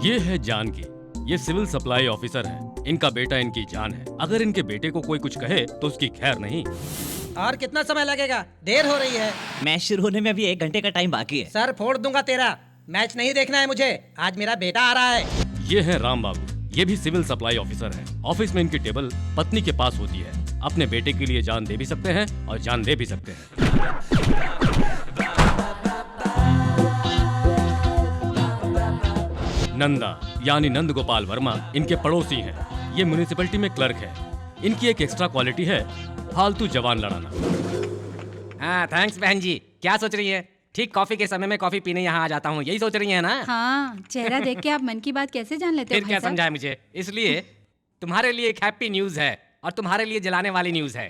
ये है जानकी, ये सिविल सप्लाई ऑफिसर है। इनका बेटा इनकी जान है। अगर इनके बेटे को कोई कुछ कहे तो उसकी खैर नहीं। और कितना समय लगेगा? देर हो रही है। मैच शुरू होने में अभी 1 घंटे का टाइम बाकी है। सर फोड़ दूंगा तेरा। मैच नहीं देखना है मुझे, आज मेरा बेटा आ रहा है। ये है राम बाबू, ये भी सिविल सप्लाई ऑफिसर है। ऑफिस में इनकी टेबल पत्नी के पास होती है। अपने बेटे के लिए जान दे भी सकते हैं और जान दे भी सकते हैं। नंदा यानी नंद गोपाल वर्मा इनके पड़ोसी हैं। ये म्युनिसिपैलिटी में क्लर्क है। इनकी एक एक्स्ट्रा क्वालिटी है, फालतू जवान लड़ाना। हाँ थैंक्स बहन जी। क्या सोच रही है? ठीक कॉफी के समय में कॉफी पीने यहाँ आ जाता हूँ, यही सोच रही है ना? हाँ, चेहरा देख के आप मन की बात कैसे जान लेते हो? फिर क्या समझाए मुझे? इसलिए तुम्हारे लिए एक हैप्पी न्यूज है और तुम्हारे लिए जलाने वाली न्यूज है।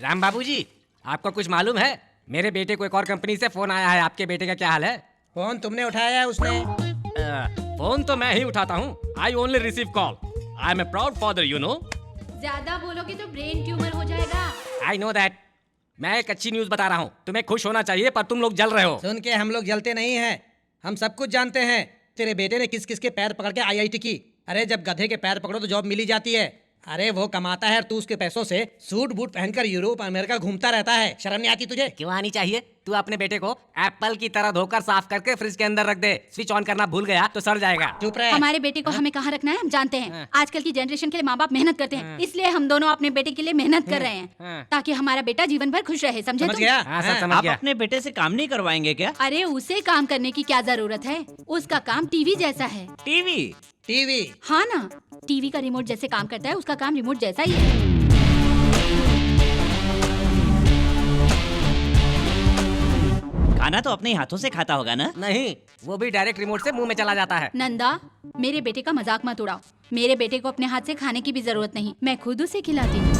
राम बाबू जी, आपको कुछ मालूम है? मेरे बेटे को एक और कंपनी से फोन आया है। आपके बेटे का क्या हाल है? फोन तुमने उठाया है? उसने फोन तो मैं ही उठाता हूँ। I only receive call. I am a proud father, you know. ज्यादा बोलोगे तो ब्रेन ट्यूमर हो जाएगा। I know that. मैं एक अच्छी न्यूज बता रहा हूँ। तुम्हें खुश होना चाहिए पर तुम लोग जल रहे हो। सुन के हम लोग जलते नहीं हैं, हम सब कुछ जानते हैं। तेरे बेटे ने किस किस के पैर पकड़ के IIT की। अरे जब गधे के पैर पकड़ो तो जॉब मिली जाती है। अरे वो कमाता है और तू उसके पैसों से सूट बूट पहनकर यूरोप अमेरिका घूमता रहता है। शर्म नहीं आती तुझे? क्यों आनी चाहिए? तू अपने बेटे को एप्पल की तरह धोकर साफ करके फ्रिज के अंदर रख दे। स्विच ऑन करना भूल गया तो सड़ जाएगा। चुप रहे। हमारे बेटे को हमें कहाँ रखना है हम जानते हैं। आजकल की जनरेशन के लिए माँ बाप मेहनत करते हैं, इसलिए हम दोनों अपने बेटे के लिए मेहनत कर रहे हैं ताकि हमारा बेटा जीवन भर खुश रहे। समझे समझ तुम? गया? हाँ सर, समझ आप गया। अपने बेटे से काम नहीं करवाएंगे क्या? अरे उसे काम करने की क्या जरूरत है? उसका काम टीवी जैसा है। टीवी? टीवी? हाँ ना, टीवी का रिमोट जैसे काम करता है उसका काम रिमोट जैसा ही है। खाना तो अपने हाथों से खाता होगा ना? नहीं, वो भी डायरेक्ट रिमोट से मुंह में चला जाता है। नंदा, मेरे बेटे का मजाक मत उड़ाओ। मेरे बेटे को अपने हाथ से खाने की भी जरूरत नहीं, मैं खुद उसे खिलाती हूँ।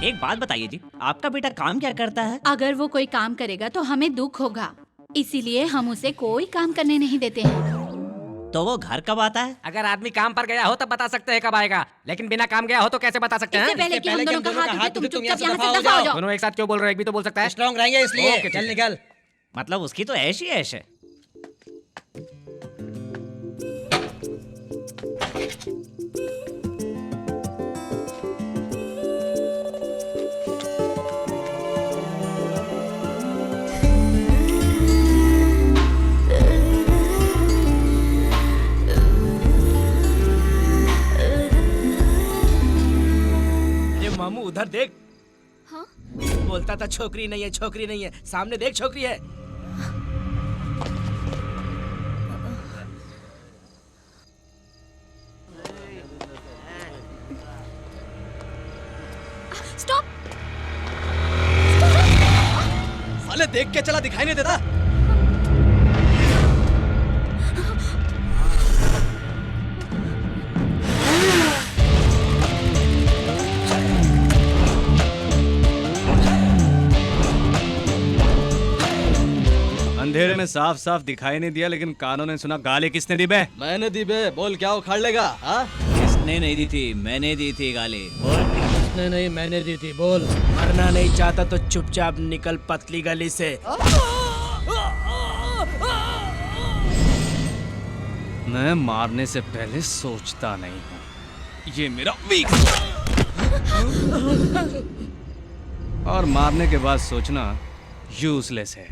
एक बात बताइए जी, आपका बेटा काम क्या करता है? अगर वो कोई काम करेगा तो हमें दुख होगा, इसीलिए हम उसे कोई काम करने नहीं देते हैं। तो वो घर कब आता है? अगर आदमी काम पर गया हो तब बता सकते हैं कब आएगा, लेकिन बिना काम गया हो तो कैसे बता सकते इससे हैं? पहले कि हम दोनों का हाथ उठे, तुम चुपचाप यहाँ से दफा हो जाओ। दोनों एक साथ क्यों बोल रहे हो? एक भी तो बोल सकता है। स्ट्रॉन्ग रहेंगे इसलिए। ओके, चल निकल। मतलब उसकी तो ऐश ही ऐश है। मामू उधर देख। हाँ? बोलता था छोकरी नहीं है, छोकरी नहीं है। सामने देख, छोकरी है। स्टॉप! साले देख के चला, दिखाई नहीं देता। अंधेरे में साफ साफ दिखाई नहीं दिया, लेकिन कानों ने सुना। गाली किसने दी बे? मैंने दी बे। बोल, क्या उखाड़ लेगा? हाँ? किसने नहीं दी थी? मैंने दी थी गाली। उसने नहीं, मैंने दी थी। बोल। मरना नहीं चाहता तो चुपचाप निकल पतली गली से। मैं मारने से पहले सोचता नहीं हूँ, ये मेरा वीक। और मारने के बाद सोचना यूजलेस है।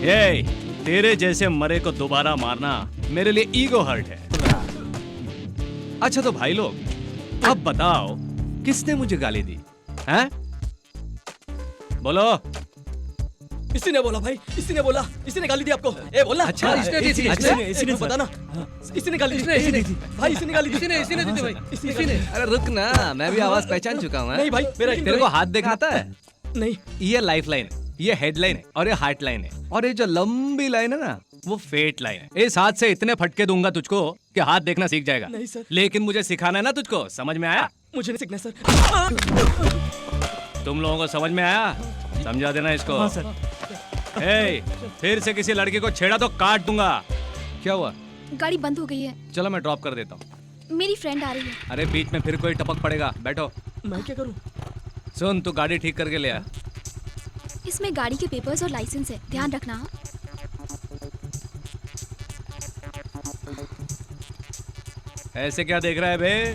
ये तेरे जैसे मरे को दोबारा मारना मेरे लिए ईगो हर्ट है। अच्छा तो भाई लोग, अब बताओ किसने मुझे गाली दी? हैं? बोलो। इसी ने बोला भाई, इसी ने बोला। इसी ने गाली दी आपको। ए बोलना। अच्छा, इसने दी थी। अच्छा, इसी ने बताना। इसी ने गाली दी। इसी ने भाई, इसी ने गाली दी। इसी ने दी थी भाई। इसी ने। अरे रुक ना, मैं भी आवाज पहचान चुका हूँ। नहीं भाई, मेरा तेरे को हाथ देखना आता है? नहीं। ये लाइफ लाइन है, ये हेडलाइन है और ये हार्ट लाइन है, और ये जो लंबी लाइन है ना, वो फेट लाइन है। इस हाथ से इतने फटके दूंगा तुझको कि हाथ देखना सीख जाएगा। नहीं सर। लेकिन मुझे सिखाना है ना तुझको। समझ में आया? मुझे नहीं सीखना सर। तुम लोगों को समझ में आया? समझा देना इसको। हाँ सर। ए, फिर से किसी लड़की को छेड़ा तो काट दूंगा। क्या हुआ? गाड़ी बंद हो गई है। चलो मैं ड्रॉप कर देता हूँ। मेरी फ्रेंड आ रही है। अरे बीच में फिर कोई टपक पड़ेगा। बैठो। मैं क्या करूँ? सुन, तू गाड़ी ठीक करके ले आ। इसमें गाड़ी के पेपर्स और लाइसेंस है, ध्यान रखना। ऐसे क्या देख रहा है बे?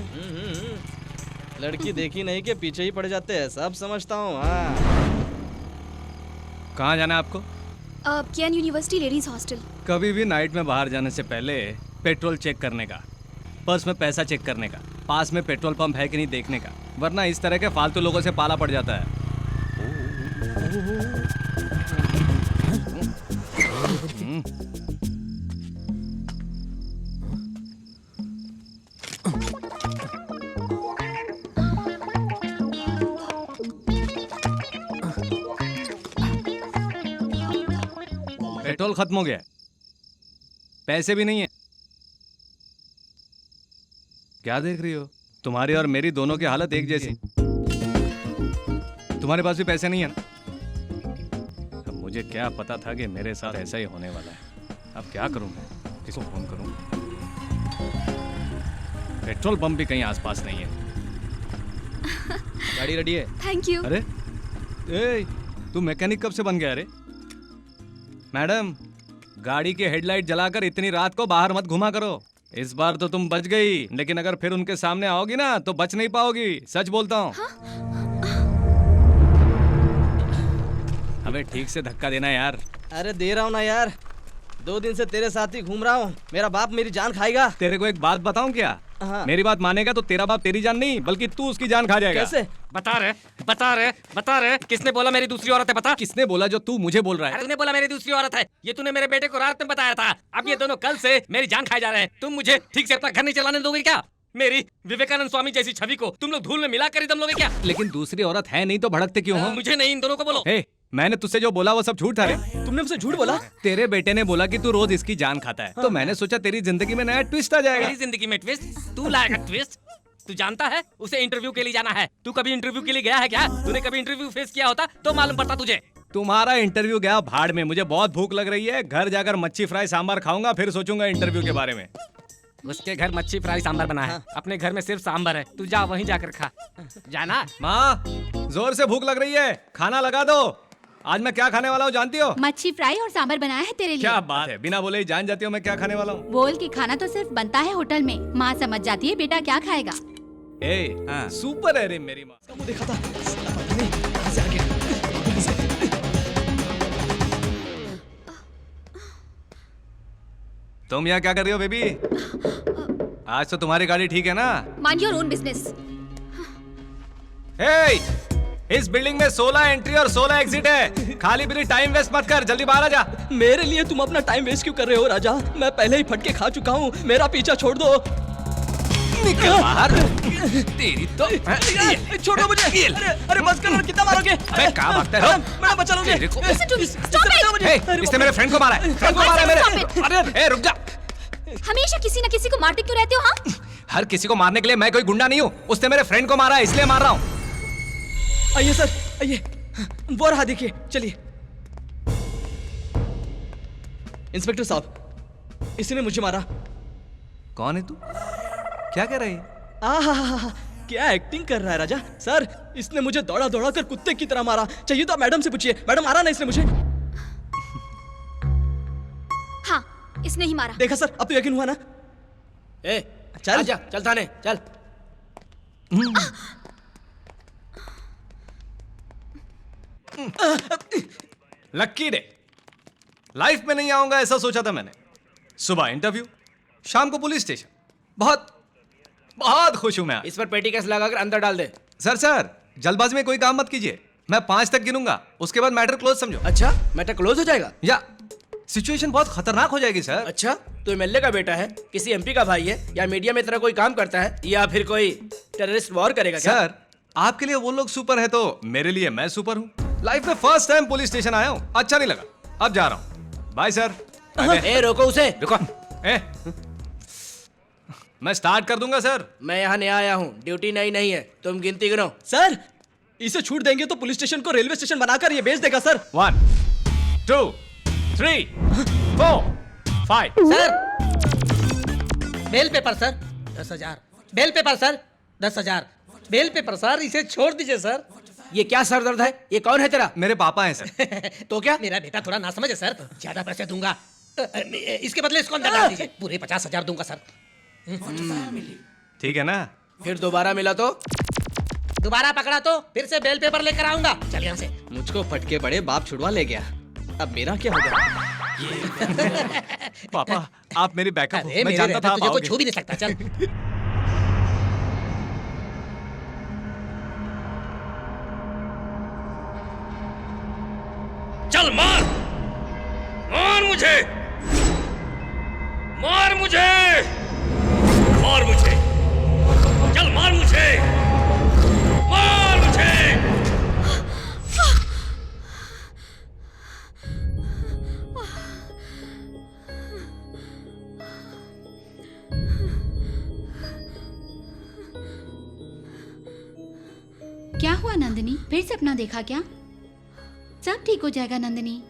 लड़की देखी नहीं के पीछे ही पड़ जाते हैं, सब समझता हूँ। हाँ, कहाँ जाना है आपको? केन यूनिवर्सिटी लेडीज हॉस्टल। कभी भी नाइट में बाहर जाने से पहले पेट्रोल चेक करने का, पर्स में पैसा चेक करने का, पास में पेट्रोल पंप है कि नहीं देखने का, वरना इस तरह के फालतू लोगों से पाला पड़ जाता है। पेट्रोल खत्म हो गया है, पैसे भी नहीं है। क्या देख रही हो? तुम्हारी और मेरी दोनों की हालत एक जैसी। तुम्हारे पास भी पैसे नहीं है ना? अब मुझे क्या पता था कि मेरे साथ ऐसा ही होने वाला है। अब क्या करूं मैं? किसको फोन करूं? पेट्रोल पंप भी कहीं आसपास नहीं है। गाड़ी रेडी है। Thank you. अरे ए, तू मैकेनिक कब से बन गया? अरे मैडम, गाड़ी की हेडलाइट जलाकर इतनी रात को बाहर मत घुमा करो। इस बार तो तुम बच गई, लेकिन अगर फिर उनके सामने आओगी ना तो बच नहीं पाओगी, सच बोलता हूँ। अबे ठीक से धक्का देना यार। अरे दे रहा हूँ ना यार, 2 दिन से तेरे साथ ही घूम रहा हूँ। मेरा बाप मेरी जान खाएगा। तेरे को एक बात बताऊं क्या? हाँ। मेरी बात मानेगा तो तेरा बाप तेरी जान नहीं बल्कि तू उसकी जान खा जाएगा। कैसे? बता रहे किसने बोला मेरी दूसरी औरत है? बता। किसने बोला जो तू मुझे बोल रहा है? अरे तूने बोला मेरी दूसरी औरत है, ये तूने मेरे बेटे को रात में बताया था। अब ये दोनों कल से मेरी जान खाए जा रहे हैं। तुम मुझे ठीक से अपना घर नहीं चलाने दोगे क्या? मेरी विवेकानंद स्वामी जैसी छवि को तुम लोग धूल में मिला कर ही दम लोगे क्या? लेकिन दूसरी औरत है नहीं तो भड़कते क्यों हो? मुझे नहीं, इन दोनों को बोलो। हे, मैंने तुझसे जो बोला वो सब झूठ था रे। तुमने मुझसे झूठ बोला? तेरे बेटे ने बोला कि तू रोज इसकी जान खाता है, तो मैंने सोचा तेरी जिंदगी में नया ट्विस्ट आ जाएगा। मेरी जिंदगी में ट्विस्ट? तू लाएगा ट्विस्ट? तू जानता है उसे इंटरव्यू के लिए जाना है। तू कभी इंटरव्यू के लिए गया है क्या? तूने कभी इंटरव्यू फेस किया होता तो मालूम पड़ता तुझे। तुम्हारा इंटरव्यू गया भाड़ में। मुझे बहुत भूख लग रही है, घर जाकर मच्छी फ्राई सांभर खाऊंगा, फिर सोचूंगा इंटरव्यू के बारे में। उसके घर मच्छी फ्राई सांभर बना है, अपने घर में सिर्फ सांभर है। तू जा वहीं जाकर खा। जाना। माँ, जोर से भूख लग रही है, खाना लगा दो। आज मैं क्या खाने वाला हूँ जानती हो? मच्छी फ्राई और सांभर बनाया है तेरे लिए। क्या बात है, बिना बोले ही जान जाती हो मैं क्या खाने वाला हूँ। बोल के खाना तो सिर्फ बनता है होटल में। माँ समझ जाती है बेटा क्या खाएगा। सुपर है रे मेरी माँ। मुझे देखा था। तुम यहाँ क्या कर रही हो बेबी? आज तो तुम्हारी गाड़ी ठीक है ना? Mind your own business. इस बिल्डिंग में 16 एंट्री और 16 एग्जिट है। खाली बिली टाइम वेस्ट मत कर, जल्दी बाहर आ जा। मेरे लिए तुम अपना टाइम वेस्ट क्यों कर रहे हो राजा? मैं पहले ही फटके खा चुका हूँ, मेरा पीछा छोड़ दो। निकल बाहर। तेरी तो छोड़ो मुझे। अरे बस करो, कितना मारोगे? मैं कहाँ भागता है? मैं बचा लूंगी। इसने मेरे फ्रेंड को मारा है। फ्रेंड को मारा है मेरे। अरे रुक जा। हमेशा किसी न किसी को मारते क्यों रहते हो? हाँ, हर किसी को मारने के लिए मैं कोई गुंडा नहीं हूँ। उसने मेरे फ्रेंड को मारा है इसलिए मार रहा हूँ। आइए सर, आइए। वो रहा, देखिए, चलिए। इंस्पेक्टर साहब, इसने मुझे मारा। कौन है तू? क्या कह रही है? आहा, क्या एक्टिंग कर रहा है राजा? सर, इसने मुझे दौड़ा दौड़ा कर कुत्ते की तरह मारा। चाहिए तो आप मैडम से पूछिए। मैडम, मारा ना इसने मुझे? हाँ, इसने ही मारा। देखा सर, अब तो यकीन हुआ ना? चल आजा, चल थाने चल। लक्की डे। लाइफ में नहीं आऊंगा ऐसा सोचा था मैंने। सुबह इंटरव्यू, शाम को पुलिस स्टेशन। बहुत बहुत खुश हूं मैं आज। इस पर पेटी केस लगाकर अंदर डाल दे। सर, जल्दबाजी में कोई काम मत कीजिए। मैं 5 तक गिनूंगा, उसके बाद मैटर क्लोज समझो। अच्छा, मैटर क्लोज हो जाएगा? या सिचुएशन बहुत खतरनाक हो जाएगी सर। अच्छा, तो एमएलए का बेटा है, किसी एमपी का भाई है, या मीडिया में तरह कोई काम करता है, या फिर कोई टेररिस्ट वॉर करेगा क्या? सर, आपके लिए वो लोग सुपर है तो मेरे लिए मैं सुपर हूँ। लाइफ में फर्स्ट टाइम पुलिस स्टेशन आया हूँ, अच्छा नहीं लगा, अब जा रहा हूँ। Bye sir. ए रोको उसे। रुको। मैं स्टार्ट कर दूंगा सर। मैं यहाँ नया आया हूँ, ड्यूटी नई नहीं है, तुम गिनती गिनो। सर, इसे छूट देंगे तो पुलिस स्टेशन को रेलवे स्टेशन बनाकर ये बेच देगा sir. 1 2 3 4 5। Sir, bail paper sir 10,000। Bail paper sir 10,000। Bail paper sir, इसे छोड़ दीजिए सर। ये क्या सर दर्द है? ये कौन है तेरा? मेरे पापा हैं सर। तो क्या? मेरा बेटा थोड़ा ना समझे सर, ज्यादा पैसे दूंगा। इसके बदले इसको अंदर डाल दीजिए। पूरे 50,000 दूंगा सर। ठीक है ना? फिर दोबारा मिला तो दोबारा पकड़ा तो फिर से बेल पेपर लेकर आऊंगा। चल यहाँ से। मुझको फटके पड़े, बाप छुड़वा ले गया। अब मेरा क्या होगा? पापा आप मेरी बैकअप हो। अरे मैं मेरे जानता रहते था आप तुझे कोई आओगे। छू भी नहीं सकता। चल। चल मार, मार मुझे, मार मुझे, मार मुझे, चल मार मुझे, मार मुझे। क्या हुआ नंदिनी? फिर सपना देखा क्या? सब ठीक हो जाएगा नंदिनी।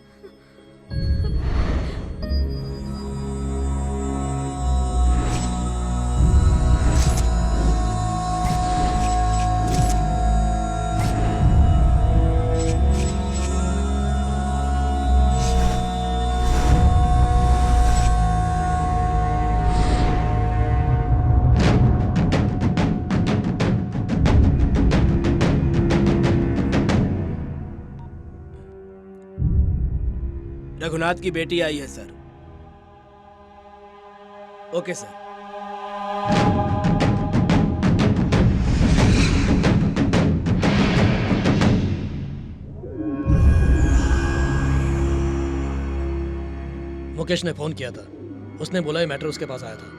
रघुनाथ की बेटी आई है सर। Okay sir. मुकेश ने फोन किया था। उसने बोला ये मैटर उसके पास आया था।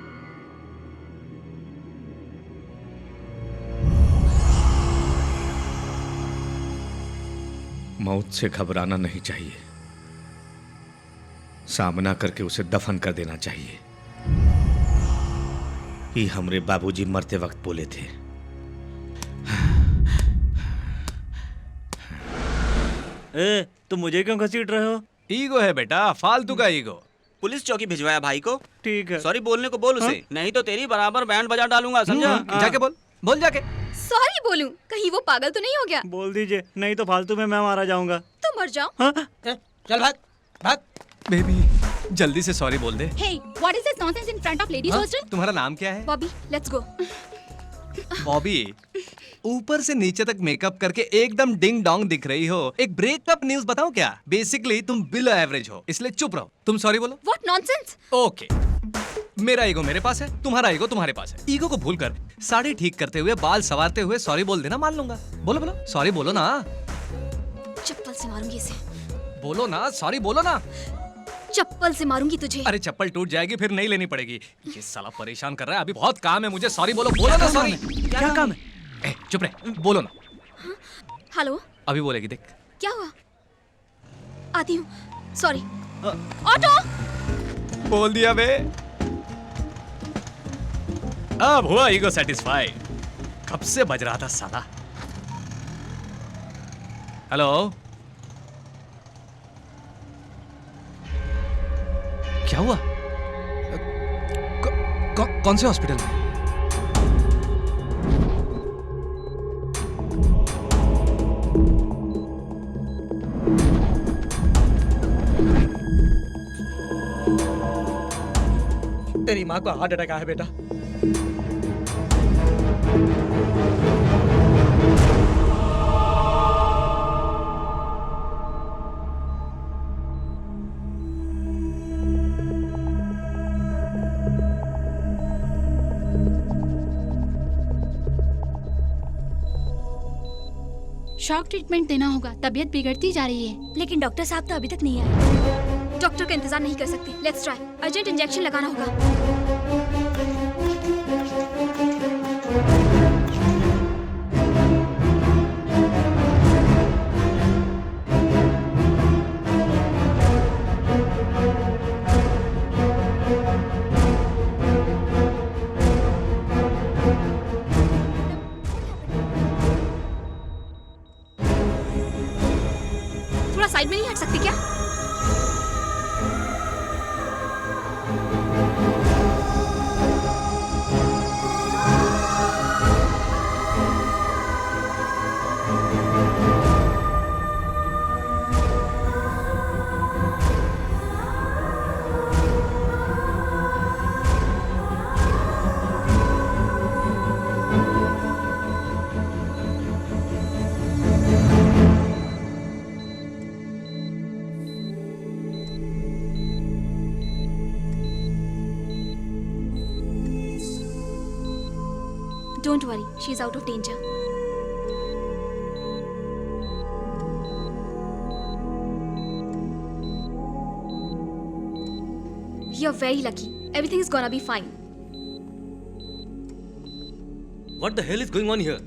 मौत से घबराना नहीं चाहिए, सामना करके उसे दफन कर देना चाहिए। ये हमरे बाबूजी मरते वक्त बोले थे। तुम मुझे क्यों घसीट रहे हो? ईगो है बेटा, फालतू का ईगो। पुलिस चौकी भिजवाया भाई को। ठीक है। सॉरी बोलने को बोल उसे, नहीं तो तेरी बराबर बैंड बजा डालूंगा, समझा? जाके बोल जाके। सॉरी बोलूं, कहीं वो पागल तो नहीं हो गया? बोल दीजिए, नहीं तो फालतू में मैं मारा जाऊंगा। तो मर जाओ। चल भाग भाग। बेबी जल्दी से सॉरी बोल दे। Hey, what is this nonsense in front of ladies hostel? तुम्हारा नाम क्या है? Bobby, let's go. बॉबी, ऊपर से नीचे तक मेकअप करके एकदम डिंग डोंग दिख रही हो। एक ब्रेकअप न्यूज बताऊं क्या? बेसिकली तुम बिलो एवरेज हो, इसलिए चुप रहो। तुम सॉरी बोलो। What nonsense? ओके, मेरा ईगो मेरे पास है, तुम्हारा ईगो तुम्हारे पास है। ईगो को भूल कर साड़ी ठीक करते हुए, बाल संवारते हुए सॉरी बोल देना, मान लूंगा। बोलो बोलो, सॉरी बोलो ना। चप्पल से मारूंगी इसे। बोलो ना, सॉरी बोलो ना। चप्पल से मारूंगी तुझे। अरे चप्पल टूट जाएगी, फिर नहीं लेनी पड़ेगी। ये साला परेशान कर रहा है। अभी बहुत काम है मुझे, सॉरी बोलो। बोलो ना सॉरी। क्या काम है? ए, चुप रहे, बोलो ना। हेलो, अभी बोलेगी, देख। क्या हुआ? आती हूँ। सॉरी। ऑटो। बोल दिया बे। अब हुआ ईगो सेटिस्फाई। कब से बज रहा था साला। हेलो, क्या हुआ? कौन से हॉस्पिटल में? तेरी माँ को हार्ट अटैक आया है बेटा। शॉक ट्रीटमेंट देना होगा, तबीयत बिगड़ती जा रही है। लेकिन डॉक्टर साहब तो अभी तक नहीं आए। डॉक्टर का इंतजार नहीं कर सकते। Let's try. अर्जेंट इंजेक्शन लगाना होगा। थोड़ा साइड में नहीं हट सकते क्या? Don't worry, she's out of danger. You're very lucky. Everything is gonna be fine. What the hell is going on here?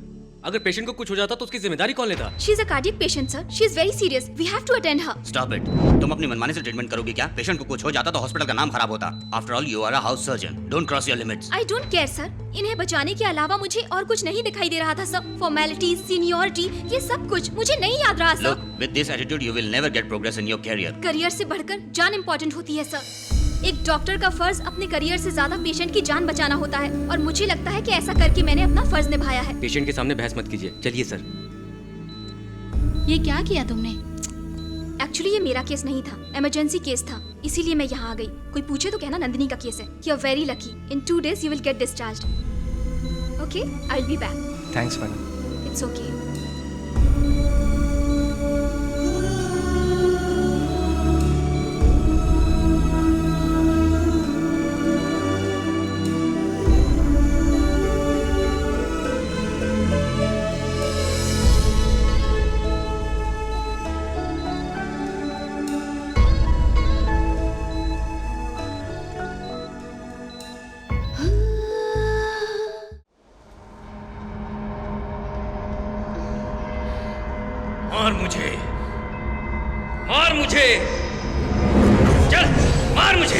अगर पेशेंट को कुछ हो जाता तो उसकी जिम्मेदारी कौन लेता? She's a cardiac patient, sir. She's very serious. We have to attend her. Stop it. तुम अपनी मनमानी से ट्रीटमेंट करोगी क्या? पेशेंट को कुछ हो जाता तो हॉस्पिटल का नाम खराब होता. After all, you are a house surgeon. Don't cross your limits. I don't care, sir. इन्हें बचाने के अलावा मुझे और कुछ नहीं दिखाई दे रहा था, सर. Formalities, seniority, ये सब कुछ मुझे नहीं याद रहा, sir. Look, with this attitude, you will never get progress in your career. Career से बढ़कर जान इम्पोर्टेंट होती है, सर. एक डॉक्टर का फर्ज अपने करियर से ज्यादा पेशेंट की जान बचाना होता है और मुझे लगता है कि ऐसा करके मैंने अपना फर्ज निभाया है. पेशेंट के सामने बहस मत कीजिए. चलिए सर. ये क्या किया तुमने? एक्चुअली ये मेरा केस नहीं था, इमरजेंसी केस था, इसीलिए मैं यहाँ आ गई. कोई पूछे तो कहना नंदिनी का केस है. You are very lucky. In 2 days you will get discharged. Okay, I will be back. Thanks madam. It's okay. मार मुझे, मार मुझे, चल मार मुझे,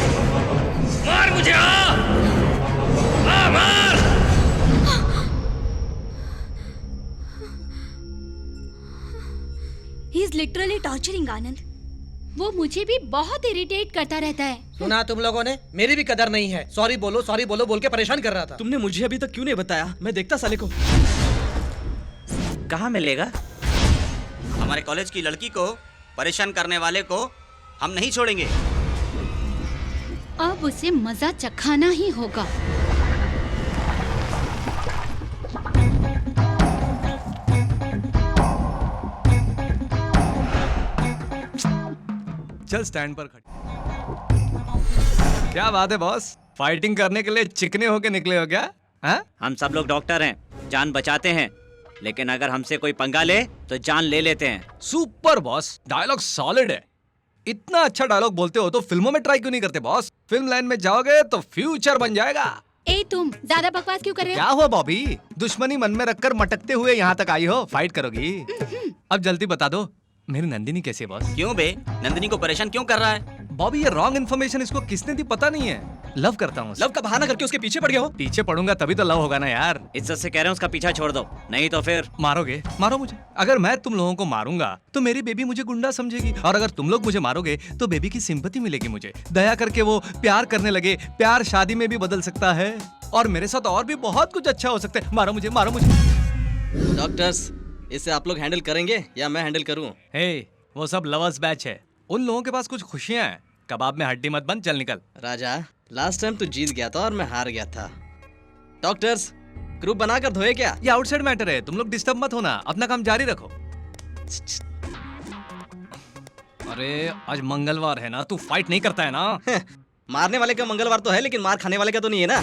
मार मुझे, मार. He is literally torturing आनंद. वो मुझे भी बहुत इरिटेट करता रहता है. सुना तुम लोगों ने? मेरी भी कदर नहीं है. सॉरी बोलो बोल के परेशान कर रहा था. तुमने मुझे अभी तक क्यों नहीं बताया? मैं देखता साले को. कहाँ मिलेगा? हमारे कॉलेज की लड़की को परेशान करने वाले को हम नहीं छोड़ेंगे. अब उसे मजा चखाना ही होगा. चल स्टैंड पर खड़े. क्या बात है बॉस? फाइटिंग करने के लिए चिकने होके निकले हो क्या? हाँ? हम सब लोग डॉक्टर हैं, जान बचाते हैं, लेकिन अगर हमसे कोई पंगा ले तो जान ले लेते हैं. सुपर बॉस, डायलॉग सॉलिड है. इतना अच्छा डायलॉग बोलते हो तो फिल्मों में ट्राई क्यों नहीं करते बॉस? फिल्म लाइन में जाओगे तो फ्यूचर बन जाएगा. ए तुम ज्यादा बकवास क्यों कर रहे हो? क्या हुआ बॉबी? दुश्मनी मन में रखकर मटकते हुए यहाँ तक आई हो. फाइट करोगी? अब जल्दी बता दो, मेरी नंदिनी कैसी है बॉस? क्यों बे? नंदिनी को परेशान क्यों कर रहा है? बॉबी ये रॉन्ग इन्फॉर्मेशन इसको किसने दी पता नहीं है. लव करता हूँ. लव का बहाना करके उसके पीछे पड़ गया हो. पीछे पड़ूंगा तभी तो लव होगा ना यार. इज्जत से कह रहे हैं उसका पीछा छोड़ दो, नहीं तो फिर. मारोगे? मारो मुझे. अगर मैं तुम लोगों को मारूंगा तो मेरी बेबी मुझे गुंडा समझेगी, और अगर तुम लोग मुझे मारोगे तो बेबी की सिंपैथी मिलेगी मुझे. दया करके वो प्यार करने लगे. प्यार शादी में भी बदल सकता है और मेरे साथ और भी बहुत कुछ अच्छा हो सकता है. मारो मुझे, मारो मुझे. डॉक्टर्स, इसे आप लोग हैंडल करेंगे या मैं हैंडल करूं? हे, वो सब लवर्स बैच है. उन लोगों के पास कुछ खुशियां हैं. कबाब में हड्डी मत बन. चल निकल. राजा, लास्ट टाइम तू जीत गया था और मैं हार गया था. डॉक्टर्स, ग्रुप बनाकर धोए क्या? ये आउटसाइड मैटर है. तुम लोग डिस्टर्ब मत होना. अपना काम जारी रखो. अरे आज मंगलवार है ना, तू फाइट नहीं करता है ना? मारने वाले का मंगलवार तो है, लेकिन मार खाने वाले का तो नहीं है ना.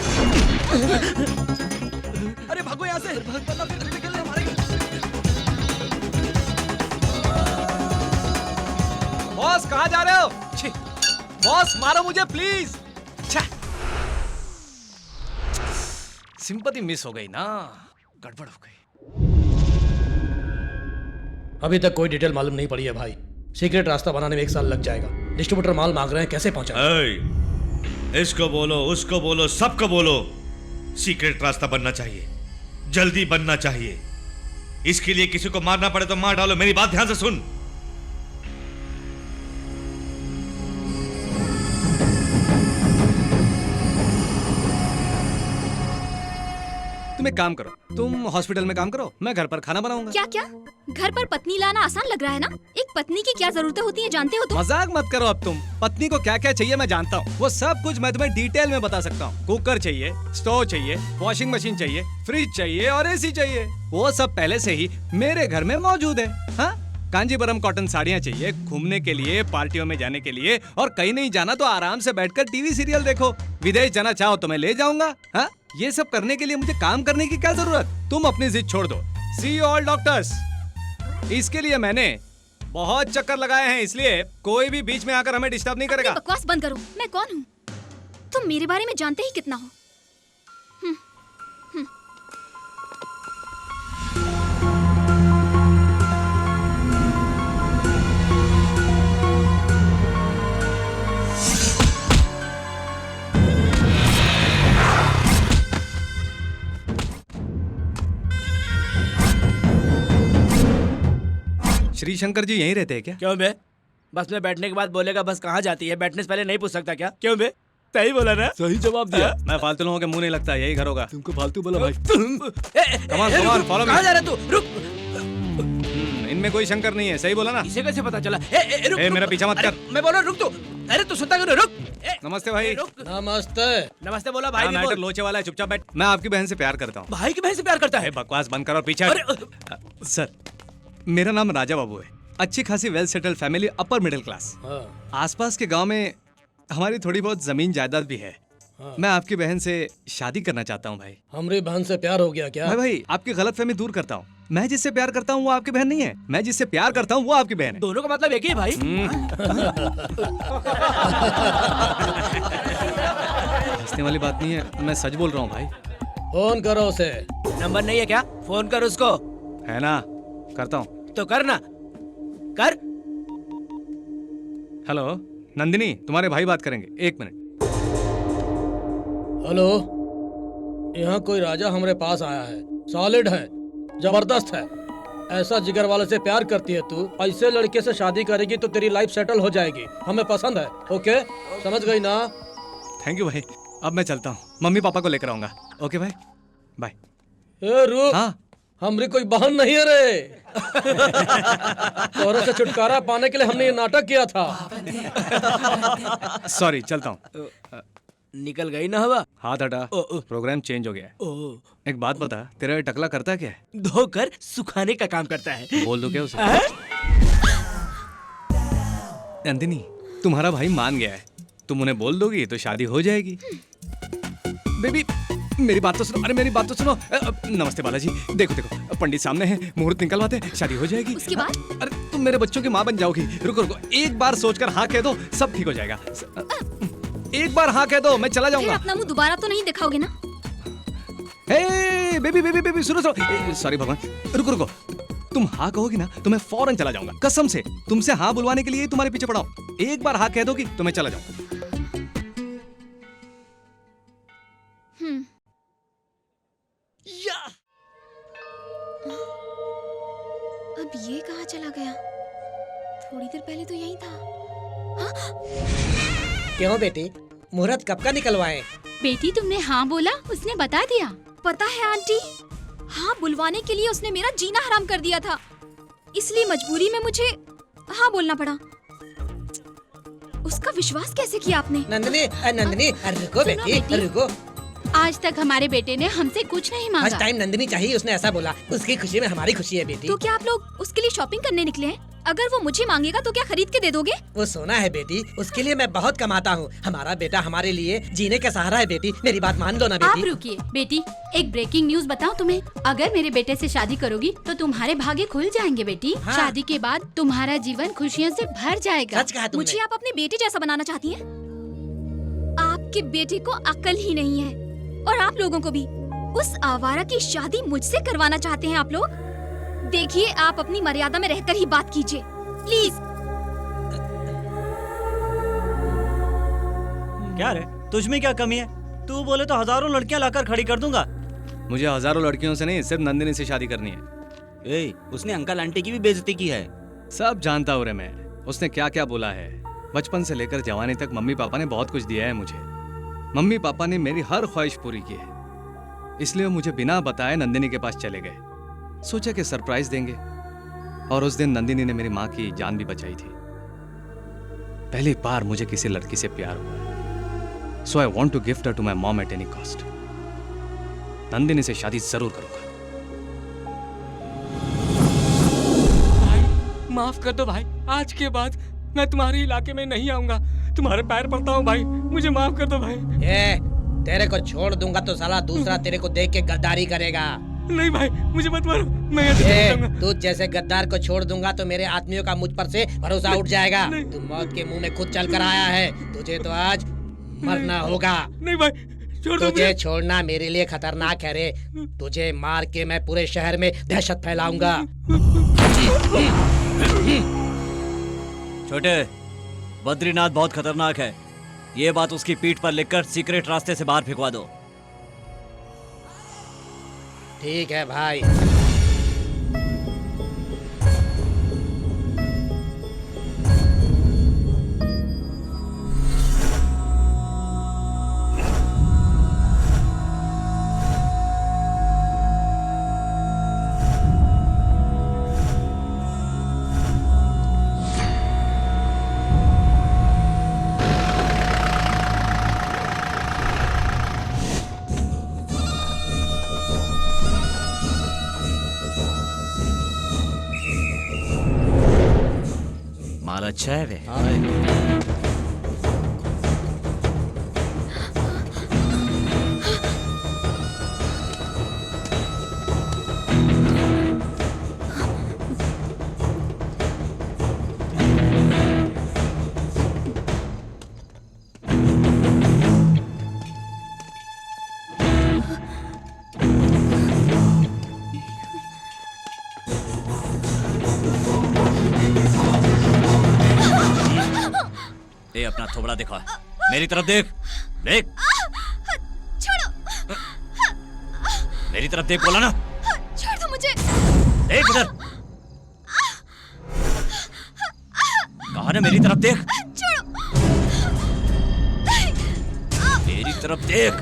अरे भागो यहाँ से. बॉस कहाँ जा रहे हो? छी, बॉस मारो मुझे प्लीज. सिंपैथी मिस हो गई ना, गड़बड़ हो गई. अभी तक कोई डिटेल मालूम नहीं पड़ी है भाई. सीक्रेट रास्ता बनाने में 1 साल लग जाएगा. डिस्ट्रीब्यूटर माल मांग रहे हैं, कैसे पहुंचा? इसको बोलो, उसको बोलो, सबको बोलो. सीक्रेट रास्ता बनना चाहिए, जल्दी बनना चाहिए. इसके लिए किसी को मारना पड़े तो मार डालो. मेरी बात ध्यान से सुन. तुम एक काम करो, तुम हॉस्पिटल में काम करो, मैं घर पर खाना बनाऊंगा. क्या क्या? घर पर पत्नी लाना आसान लग रहा है ना? एक पत्नी की क्या जरूरतें होती है जानते हो तुम? मजाक मत करो अब तुम. पत्नी को क्या क्या चाहिए मैं जानता हूँ. वो सब कुछ मैं तुम्हें डिटेल में बता सकता हूँ. कुकर चाहिए, स्टोव चाहिए, वॉशिंग मशीन चाहिए, फ्रिज चाहिए और एसी चाहिए. वो सब पहले से ही मेरे घर में मौजूद है. हाँ, कांजीवरम कॉटन साड़ियाँ चाहिए घूमने के लिए, पार्टियों में जाने के लिए, और कहीं नहीं जाना तो आराम से बैठकर टीवी सीरियल देखो. विदेश जाना चाहो तो मैं ले जाऊंगा. हाँ, ये सब करने के लिए मुझे काम करने की क्या जरूरत? तुम अपनी जिद छोड़ दो। See all doctors. इसके लिए मैंने बहुत चक्कर लगाए हैं, इसलिए कोई भी बीच में आकर हमें डिस्टर्ब नहीं करेगा। बकवास बंद करो। मैं कौन हूँ? तुम मेरे बारे में जानते ही कितना हो। श्री शंकर जी यहीं रहते हैं क्या? क्यों बे? बस में बैठने के बाद बोलेगा बस कहाँ जाती है, बैठने से पहले नहीं पूछ सकता क्या? क्यों बे? सही बोला ना? सही जवाब दिया। मैं फालतू लोगों के मुंह नहीं लगता, यही घर होगा। तुमको फालतू बोला भाई। कमान फॉलो मी। कहाँ जा रहा तू? रुक। इनमें कोई शंकर नहीं है, सही बोला ना? इसे कैसे पता चला? रुक, ए, मेरा पीछा मत अरे, कर। मैं बोल रहा हूँ रुक तू। अरे तू सुनता क्यों नहीं? रुक। नमस्ते भाई। रुक। नमस्ते। नमस्ते बोला भाई। भी मैटर बोल। लोचे वाला है, चुपचाप बैठ। मैं आपकी बहन से प्यार करता हूँ। भाई की बहन से प्यार करता है? बकवास बंद कर और पीछे सर, मेरा नाम राजा बाबू है। अच्छी खासी well settled family, upper middle class. आसपास के गांव में हमारी थोड़ी बहुत जमीन जायदाद भी है। मैं आपकी बहन से शादी करना चाहता हूँ भाई। हमारी बहन से प्यार हो गया क्या? भाई आपकी गलतफहमी दूर करता हूँ। मैं जिससे प्यार करता हूँ वो आपकी बहन नहीं है, मैं जिससे प्यार करता हूँ वो आपकी बहन है। दोनों का मतलब एक ही है भाई। हंसने वाली बात नहीं है, मैं सच बोल रहा हूँ भाई। फोन करो उसे। नंबर नहीं है क्या? फोन कर उसको। है ना? करता हूँ। तो कर ना। कर। हेलो नंदिनी, तुम्हारे भाई बात करेंगे, 1 मिनट। हेलो, यहाँ कोई राजा हमारे पास आया है। सॉलिड है, जबरदस्त है। ऐसा जिगर वाले से प्यार करती है तू, ऐसे लड़के से शादी करेगी तो तेरी लाइफ सेटल हो जाएगी। हमें पसंद है। ओके, समझ गई ना? थैंक यू भाई। अब मैं चलता हूँ, मम्मी पापा को लेकर आऊंगा। ओके भाई, बाय। ए रुक। हाँ हमरी कोई बहन नहीं है रे। तोरे से छुटकारा पाने के लिए हमने ये नाटक किया था। सॉरी, चलता हूँ। निकल गई ना हवा? हाथ हटा, प्रोग्राम चेंज हो गया है। एक बात बता, तेरा ये टकला करता क्या है? धोकर सुखाने का काम करता है। बोल दो क्या उसे? नंदिनी, तुम्हारा भाई मान गया है, तुम उन्हें बोल दोगी तो शादी हो जाएगी। बेबी मेरी बात तो सुनो। अरे मेरी बात तो सुनो। नमस्ते बालाजी। देखो देखो, पंडित सामने हैं, मुहूर्त निकलवाते, शादी हो जाएगी। उसके बाद? अरे तुम मेरे बच्चों की माँ बन जाओगी। रुको रुको, एक बार सोचकर हाँ कह दो, सब ठीक हो जाएगा। एक बार हाँ कह दो, मैं चला जाऊंगा। अपना मुंह दोबारा तो नहीं दिखाओगे ना? हे बेबी बेबी बेबी, सुनो सुनो। सॉरी भगवान, रुको रुको। तुम हाँ कहोगी ना तो मैं फौरन चला जाऊंगा, कसम से। तुमसे हाँ बुलवाने के लिए तुम्हारे पीछे पड़ा हूं। एक बार हाँ कह दोगी तो मैं चला जाऊंगा। अब ये कहाँ चला गया? थोड़ी देर पहले तो यही था। हाँ? क्यों बेटी, मुहूर्त कब का निकलवाए? बेटी तुमने हाँ बोला, उसने बता दिया। पता है आंटी, हाँ बुलवाने के लिए उसने मेरा जीना हराम कर दिया था, इसलिए मजबूरी में मुझे हाँ बोलना पड़ा। उसका विश्वास कैसे किया आपने? नंदिनी, नंदिनी, रुको बेटी, रुको। आज तक हमारे बेटे ने हमसे कुछ नहीं मांगा। आज टाइम नंदिनी चाहिए, उसने ऐसा बोला। उसकी खुशी में हमारी खुशी है बेटी। तो क्या आप लोग उसके लिए शॉपिंग करने निकले हैं? अगर वो मुझे मांगेगा तो क्या खरीद के दे दोगे? वो सोना है बेटी, उसके लिए मैं बहुत कमाता हूँ। हमारा बेटा हमारे लिए जीने का सहारा है बेटी, मेरी बात मान लो ना बेटी। आप रुकिए बेटी, एक ब्रेकिंग न्यूज बताऊं तुम्हें। अगर मेरे बेटे से शादी करोगी तो तुम्हारे भाग्य खुल जाएंगे बेटी। हाँ। शादी के बाद तुम्हारा जीवन खुशियों से भर जाएगा। सच कहा तुमने। मुझे आप अपने बेटे जैसा बनाना चाहती हैं? आपके बेटे को अक्ल ही नहीं है, और आप लोगों को भी। उस आवारा की शादी मुझसे करवाना चाहते हैं आप लोग? देखिए, आप अपनी मर्यादा में रहकर ही बात कीजिए, प्लीज। क्या रे, तुझ में क्या कमी है? तू बोले तो हजारों लड़कियां लाकर खड़ी कर दूंगा। मुझे हजारों लड़कियों से नहीं, सिर्फ नंदिनी से शादी करनी है। उसने अंकल आंटी की भी बेइज्जती की है। सब जानता हूँ रे मैं, उसने क्या क्या बोला है। बचपन से लेकर जवानी तक मम्मी पापा ने बहुत कुछ दिया है मुझे। मम्मी पापा ने मेरी हर ख्वाहिश पूरी की है, इसलिए मुझे बिना बताए नंदिनी के पास चले गए। सोचा कि सरप्राइज देंगे, और उस दिन नंदिनी ने मेरी माँ की जान भी बचाई थी। पहली बार मुझे किसी लड़की से प्यार हुआ, so I want to gift her to my mom at any cost. Nandini से शादी जरूर करूंगा। भाई माफ कर दो भाई, आज के बाद मैं तुम्हारे इलाके में नहीं आऊंगा। तुम्हारे पैर पड़ता हूँ भाई, मुझे माफ कर दो भाई। तेरे को छोड़ दूंगा तो साला दूसरा तेरे को देख के गद्दारी करेगा। नहीं भाई, मुझे मत मारो, मैं यहाँ से चला जाऊंगा। तू जैसे गद्दार को छोड़ दूंगा तो मेरे आदमियों का मुझ पर से भरोसा उठ जाएगा। तू मौत के मुंह में खुद चल कर आया है, तुझे तो आज मरना होगा। नहीं भाई, छोड़ दो तुझे छोड़ना मेरे लिए खतरनाक है रे। तुझे मार के मैं पूरे शहर में दहशत फैलाऊंगा। छोटे, बद्रीनाथ बहुत खतरनाक है। ये बात उसकी पीठ पर लिखकर सीक्रेट रास्ते से बाहर फेंकवा दो। ठीक है भाई। माल अच्छा है वे। ए, अपना थोबड़ा दिखा, मेरी तरफ देख, देख। छोड़ो। मेरी तरफ देख, बोला ना। छोड़ दो मुझे। देख इधर। कहा ना मेरी तरफ देख। छोड़ो। मेरी तरफ देख।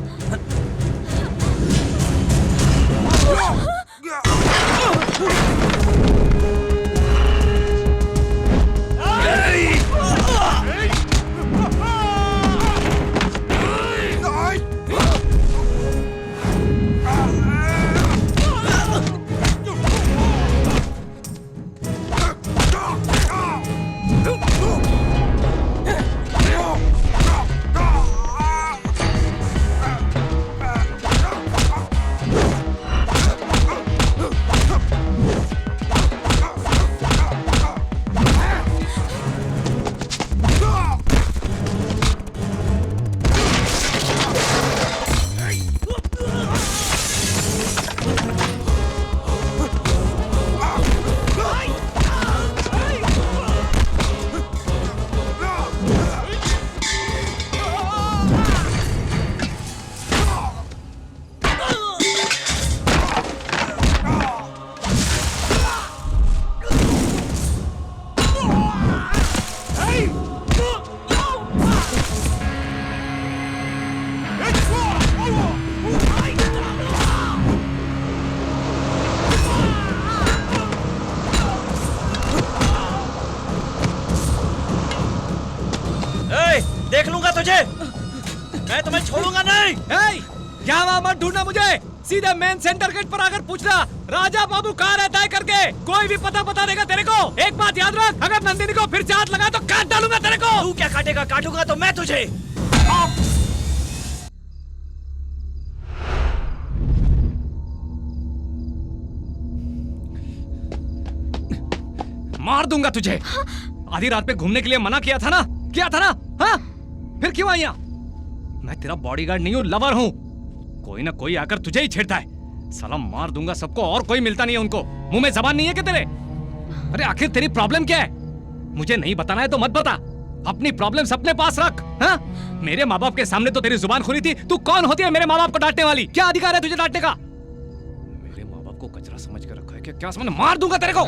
देख लूंगा तुझे, मैं तुम्हें छोड़ूंगा नहीं। यहाँ मत ढूंढना मुझे, सीधे मेन सेंटर गेट पर आकर पूछना राजा बाबू कहाँ रहता है करके। कोई भी पता बता देगा तेरे को। एक बात याद रख, अगर नंदिनी को फिर से हाथ लगा तो काट डालूंगा तेरे को। तू क्या काटेगा? काटूंगा तो मैं तुझे। मार दूंगा तुझे। आधी रात में घूमने के लिए मना किया था ना, हाँ? फिर क्यों आई यहाँ? मैं तेरा बॉडीगार्ड नहीं हूँ, लवर हूँ। कोई ना कोई आकर तुझे ही छेड़ता है। साला मार दूंगा सबको, और कोई मिलता नहीं है उनको। मुंह में जबान नहीं है क्या तेरे? अरे आखिर तेरी प्रॉब्लम क्या है? मुझे नहीं बताना है तो मत बता, अपनी प्रॉब्लम्स अपने पास रख। हाँ? मेरे माँ बाप के सामने तो तेरी जुबान खुली थी। तू कौन होती है मेरे माँ बाप को डांटने वाली? क्या अधिकार है तुझे डांटने का? मेरे माँ बाप को कचरा समझ कर रखा है क्या? समझ, मार दूंगा तेरे को।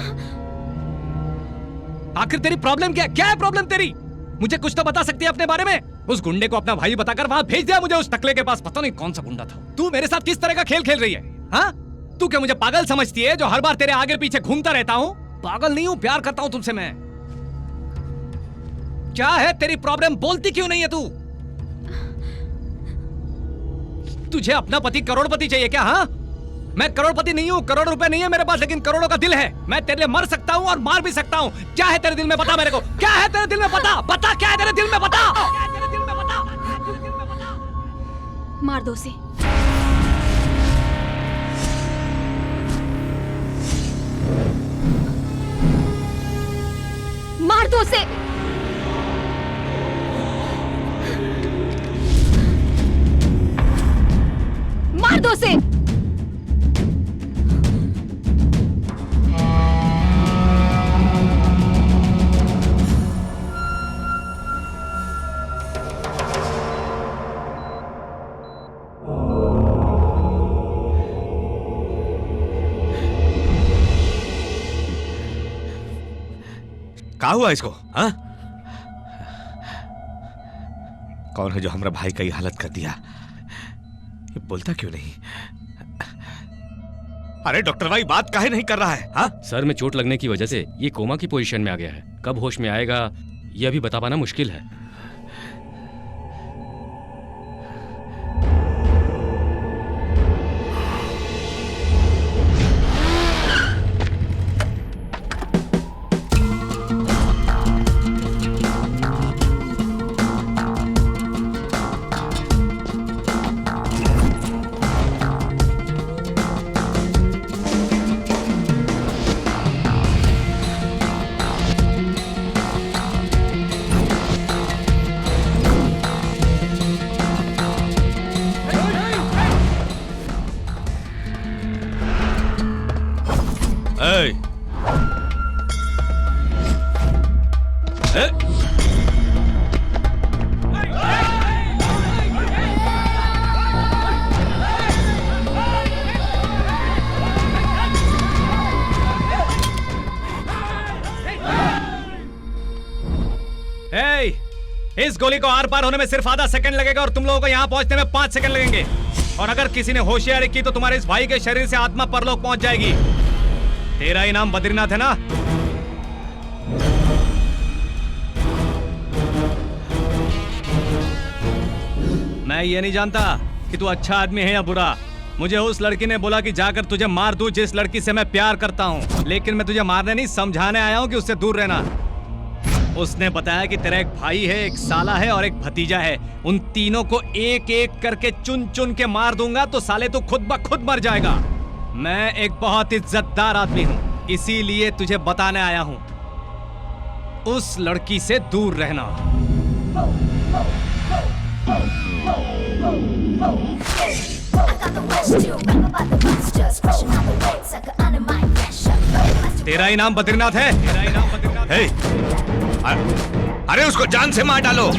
आखिर तेरी प्रॉब्लम क्या है? क्या है प्रॉब्लम तेरी? मुझे कुछ तो बता सकती है अपने बारे में। उस गुंडे को अपना भाई बताकर वहां भेज दिया मुझे उस टकले के पास। पता नहीं कौन सा गुंडा था। तू मेरे साथ किस तरह का खेल खेल रही है? हाँ? तू क्या मुझे पागल समझती है जो हर बार तेरे आगे पीछे घूमता रहता हूँ? पागल नहीं हूँ, प्यार करता हूँ तुमसे मैं। क्या है तेरी प्रॉब्लम? बोलती क्यों नहीं है तू? तुझे अपना पति करोड़पति चाहिए क्या? हाँ? मैं करोड़पति नहीं हूँ, करोड़ रुपए नहीं है मेरे पास, लेकिन करोड़ों का दिल है। मैं तेरे लिए मर सकता हूँ और मार भी सकता हूँ। क्या है तेरे दिल में? बता मेरे को, क्या है तेरे दिल में? बता, क्या है तेरे दिल में? बता। मार दो उसे। मार दो उसे। मार दो उसे। क्या हुआ इसको? हाँ? कौन है जो हमारा भाई का ये हालत कर दिया? ये बोलता क्यों नहीं? अरे डॉक्टर भाई बात काहे नहीं कर रहा है? हाँ? सर में चोट लगने की वजह से ये कोमा की पोजीशन में आ गया है। कब होश में आएगा ये अभी बता पाना मुश्किल है। इस गोली को आर पार होने में सिर्फ आधा सेकंड लगेगा और तुम लोगों को यहाँ पहुंचने में 5 सेकंड लगेंगे। और अगर किसी ने होशियारी की तो तुम्हारे इस भाई के शरीर से आत्मा परलोक पहुंच जाएगी। तेरा ही नाम बद्रीनाथ है ना? मैं ये नहीं जानता कि तू अच्छा आदमी है या बुरा। मुझे उस लड़की ने बोला कि जाकर तुझे मार दूं जिस लड़की से मैं प्यार करता हूं, लेकिन मैं तुझे मारने नहीं समझाने आया हूं कि उससे दूर रहना। उसने बताया कि तेरा एक भाई है, एक साला है और एक भतीजा है। उन तीनों को एक एक करके चुन चुन के मार दूंगा तो साले तू खुद ब खुद मर जाएगा। मैं एक बहुत इज्जतदार आदमी हूं, इसीलिए तुझे बताने आया हूं, उस लड़की से दूर रहना। तेरा ही नाम बद्रीनाथ है? तेरा ही नाम बद्रीनाथ है? अरे उसको जान से मार डालो।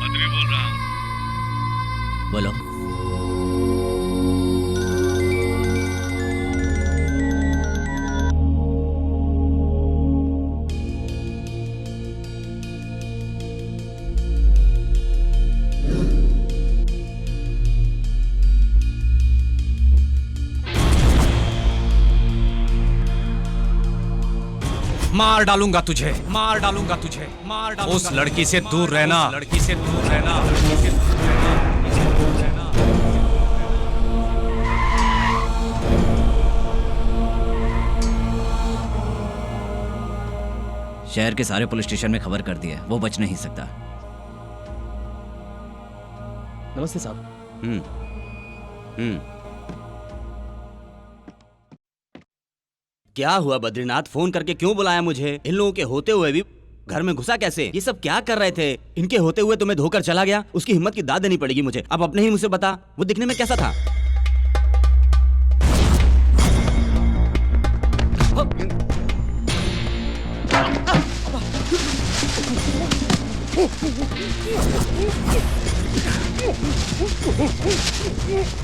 बद्री बोल रहा हूँ। बोलो। मार डालूंगा तुझे, मार डालूंगा तुझे, मार डालूंगा। उस लड़की से दूर रहना, लड़की से दूर रहना, लड़की से दूर रहना, लड़की से दूर रहना। शहर के सारे पुलिस स्टेशन में खबर कर दिया, वो बच नहीं सकता। नमस्ते साहब। क्या हुआ बद्रीनाथ? फोन करके क्यों बुलाया मुझे? इन लोगों के होते हुए भी घर में घुसा कैसे? ये सब क्या कर रहे थे? इनके होते हुए तुम्हें धोकर चला गया, उसकी हिम्मत की दाद देनी पड़ेगी मुझे। अब अपने ही मुझसे बता, वो दिखने में कैसा था?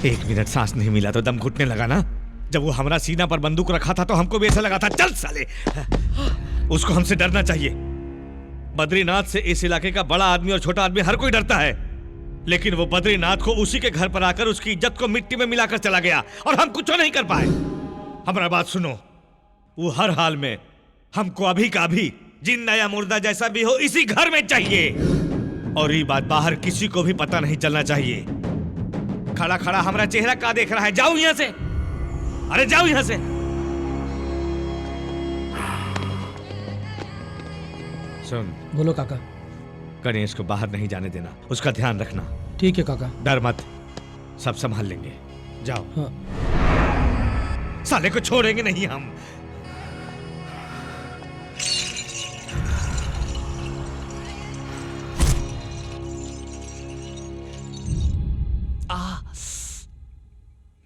एक मिनट सांस नहीं मिला तो दम घुटने लगा ना। जब वो हमारा सीना पर बंदूक रखा था तो हमको भी ऐसा लगा था चल साले। उसको हमसे डरना चाहिए। बद्रीनाथ से इस इलाके का बड़ा आदमी और छोटा आदमी हर कोई डरता है, लेकिन वो बद्रीनाथ को उसी के घर पर आकर उसकी इज्जत को मिट्टी में मिलाकर चला गया और हम कुछ नहीं कर पाए। हमारा बात सुनो, वो हर हाल में हमको अभी का अभी जिंदा या मुर्दा जैसा भी हो इसी घर में चाहिए, और ये बात बाहर किसी को भी पता नहीं चलना चाहिए। खड़ा खड़ा हमारा चेहरा क्या देख रहा है? जाओ यहां से, अरे जाओ यहां से। सुन। बोलो काका। गणेश को बाहर नहीं जाने देना, उसका ध्यान रखना। ठीक है काका। डर मत, सब संभाल लेंगे। जाओ। हाँ। साले को छोड़ेंगे नहीं हम।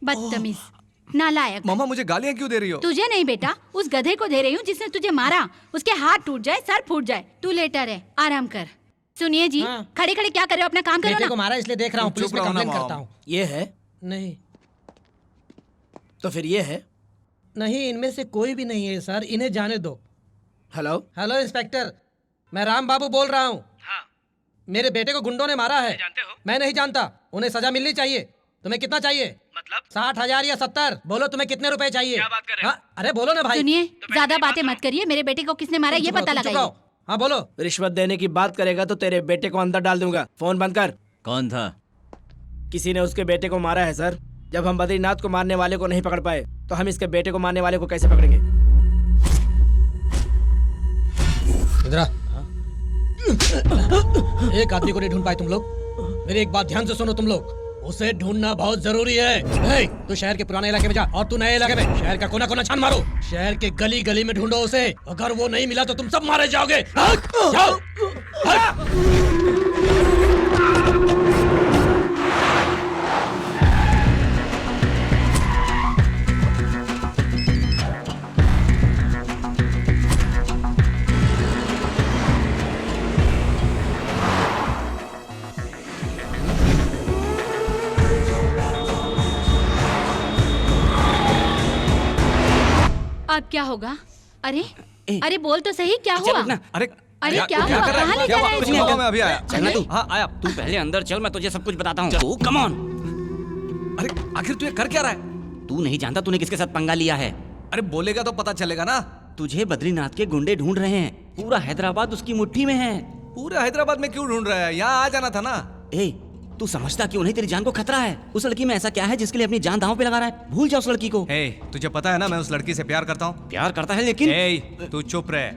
बदतमीज, नालायक। मामा मुझे गालियां क्यों दे रही हो? तुझे नहीं बेटा, उस गधे को दे रही हूँ जिसने तुझे मारा। उसके हाथ टूट जाए, सर फूट जाए। तू लेटा रहे, आराम कर। सुनिए जी, हाँ। खड़े खड़े क्या कर रहे हो? अपना काम करो बेटे ना। को मारा इसलिए देख रहा हूँ, पुलिस में कंप्लेन करता हूँ। ये है? नहीं। तो फिर ये है? नहीं, इनमें से कोई भी नहीं है सर, इन्हें जाने दो। हेलो। हेलो इंस्पेक्टर, मैं राम बाबू बोल रहा हूँ। हाँ। मेरे बेटे को गुंडों ने मारा है। जानते हो? मैं नहीं जानता, उन्हें सजा मिलनी चाहिए। तुम्हें कितना चाहिए? मतलब 60,000 या 70? बोलो तुम्हें कितने रुपए चाहिए? क्या बात कर रहे हो? हाँ, अरे बोलो ना भाई। सुनिए, ज्यादा बातें मत करिए। मेरे बेटे को किसने मारा ये पता लगाइए। हाँ बोलो। रिश्वत देने की बात करेगा तो तेरे बेटे को अंदर डाल दूंगा। फोन बंद कर। कौन था? किसी ने उसके बेटे को मारा है सर। जब हम बद्रीनाथ को मारने वाले को नहीं पकड़ पाए तो हम इसके बेटे को मारने वाले को कैसे पकड़ेंगे? इधर आ। एक आदमी को नहीं ढूंढ पाए तुम लोग? मेरी एक बात ध्यान से सुनो तुम लोग, उसे ढूंढना बहुत जरूरी है। तू शहर के पुराने इलाके में जा और तू नए इलाके में शहर का कोना कोना छान मारो। शहर के गली गली में ढूंढो उसे। अगर वो नहीं मिला तो तुम सब मारे जाओगे। जाओ। अब क्या होगा? अरे अरे बोल तो सही, क्या हुआ? अरे अरे क्या हुआ? कहाँ ले जा रहे हुआ? मैं अभी आया। चलना तू। हाँ आया। तू पहले अंदर चल, मैं तुझे सब कुछ बताता हूँ। तू कम ऑन। अरे आखिर तू ये कर क्या रहा है? तू नहीं जानता तूने किसके साथ पंगा लिया है? अरे बोलेगा तो पता चलेगा ना। तुझे बद्रीनाथ के गुंडे ढूंढ रहे हैं। पूरा हैदराबाद उसकी मुट्ठी में है। पूरे हैदराबाद में क्यों ढूंढ रहा है? यहाँ आ जाना था ना। ए, तू समझता क्यों नहीं? तेरी जान को खतरा है। उस लड़की में ऐसा क्या है जिसके लिए अपनी जान दांव पे लगा रहा है? भूल जा उस लड़की को। तुझे पता है ना मैं उस लड़की से प्यार करता हूँ। प्यार करता है लेकिन तू चुप रहे।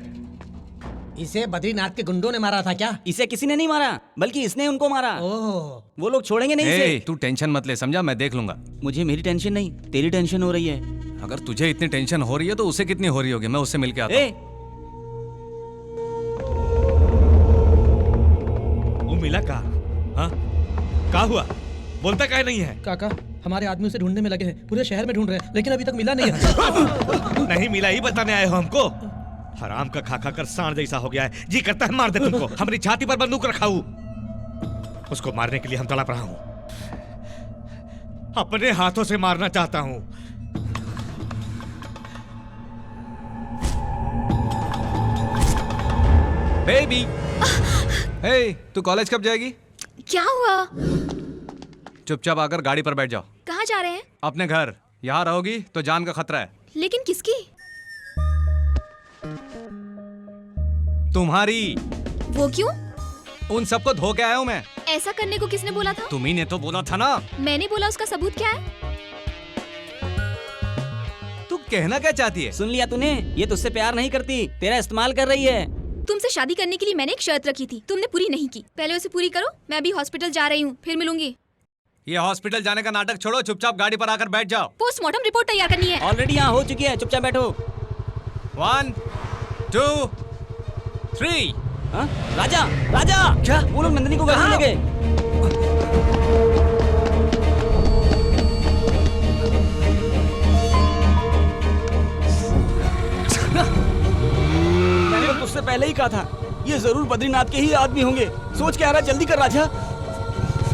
इसे बद्रीनाथ के गुंडों ने मारा था क्या? इसे किसी ने नहीं मारा, बल्कि इसने उनको मारा। ओह, वो लोग छोड़ेंगे नहीं इसे। तू टेंशन मत ले, समझा? मैं देख लूंगा। मुझे मेरी टेंशन नहीं, तेरी टेंशन हो रही है। अगर तुझे इतनी टेंशन हो रही है तो उसे कितनी हो रही होगी? मैं उससे मिलके आता हूँ। वो मिला कहाँ? क्या हुआ? बोलता काहे नहीं है? काका, हमारे आदमी उसे ढूंढने में लगे हैं। पूरे शहर में ढूंढ रहे हैं, लेकिन अभी तक मिला नहीं है। नहीं मिला ही बताने आए हो हमको? हराम का खा खा कर सांड जैसा हो गया है। जी करता है मार दे तुमको। हमारी छाती पर बंदूक रखा हूँ। उसको मारने के लिए हम तड़प रहा हूं, अपने हाथों से मारना चाहता हूं। बेबी, हे, तू कॉलेज कब जाएगी? क्या हुआ? चुपचाप आकर गाड़ी पर बैठ जाओ। कहाँ जा रहे हैं? अपने घर। यहाँ रहोगी तो जान का खतरा है। लेकिन किसकी? तुम्हारी। वो क्यों? उन सबको धो के आया हूँ मैं। ऐसा करने को किसने बोला था? तुम्ही ने तो बोला था ना। मैंने बोला, उसका सबूत क्या है? तू कहना क्या चाहती है? सुन लिया तूने? ये तुझसे प्यार नहीं करती, तेरा इस्तेमाल कर रही है। तुमसे शादी करने के लिए मैंने एक शर्त रखी थी, तुमने पूरी नहीं की। पहले उसे पूरी करो, मैं अभी हॉस्पिटल जा रही हूँ, फिर मिलूंगी। ये हॉस्पिटल जाने का नाटक छोड़ो, चुपचाप गाड़ी पर आकर बैठ जाओ। पोस्टमार्टम रिपोर्ट तैयार करनी है। ऑलरेडी यहाँ हो चुकी है, चुपचाप बैठो। 1 2 3। हाँ? राजा, राजा, क्या? वो लोग नंदिनी को घर ले गए। मैंने तो तुझसे पहले ही कहा था, ये जरूर बद्रीनाथ के ही आदमी होंगे। सोच के आ रहा, जल्दी कर राजा।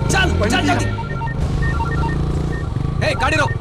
चल चल जल्दी। हे, गाड़ी रोक।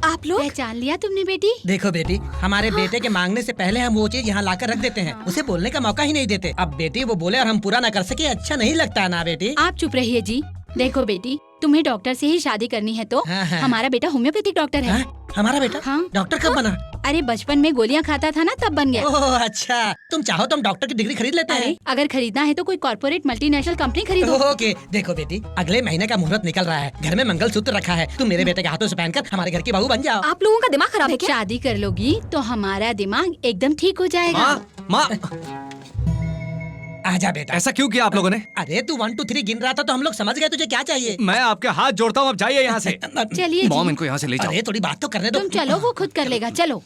आप लोग पहचान लिया तुमने बेटी? देखो बेटी, हमारे बेटे के मांगने से पहले हम वो चीज यहाँ लाकर रख देते हैं, उसे बोलने का मौका ही नहीं देते। अब बेटी वो बोले और हम पूरा ना कर सके, अच्छा नहीं लगता ना बेटी। आप चुप रहिए जी। देखो बेटी, तुम्हें डॉक्टर से ही शादी करनी है तो हाँ, हाँ। हमारा बेटा होम्योपैथिक डॉक्टर है। हाँ? हमारा बेटा हाँ। डॉक्टर कब बना? अरे बचपन में गोलियां खाता था ना, तब बन गया। ओह अच्छा, तुम चाहो तो हम डॉक्टर की डिग्री खरीद लेते अरे हैं। अगर खरीदना है तो कोई कॉर्पोरेट मल्टीनेशनल कंपनी खरीदो। ओके, देखो बेटी, अगले महीने का मुहूर्त निकल रहा है, घर में मंगलसूत्र रखा है, तुम मेरे बेटे के हाथों से पहनकर हमारे घर की बहू बन जाओ। आप लोगों का दिमाग खराब है क्या? शादी कर लोगी तो हमारा दिमाग एकदम ठीक हो जाएगा। माँ, आजा बेटा। ऐसा क्यों किया आप लोगों ने? अरे तू 1 2 3 गिन रहा था तो हम लोग समझ गए तुझे क्या चाहिए। मैं आपके हाथ जोड़ता हूँ, अब जाइए यहाँ से। चलिए मॉम, जी। इनको यहाँ से ले जाओ। अरे थोड़ी बात तो करने दो। तुम चलो, वो खुद कर लेगा। चलो।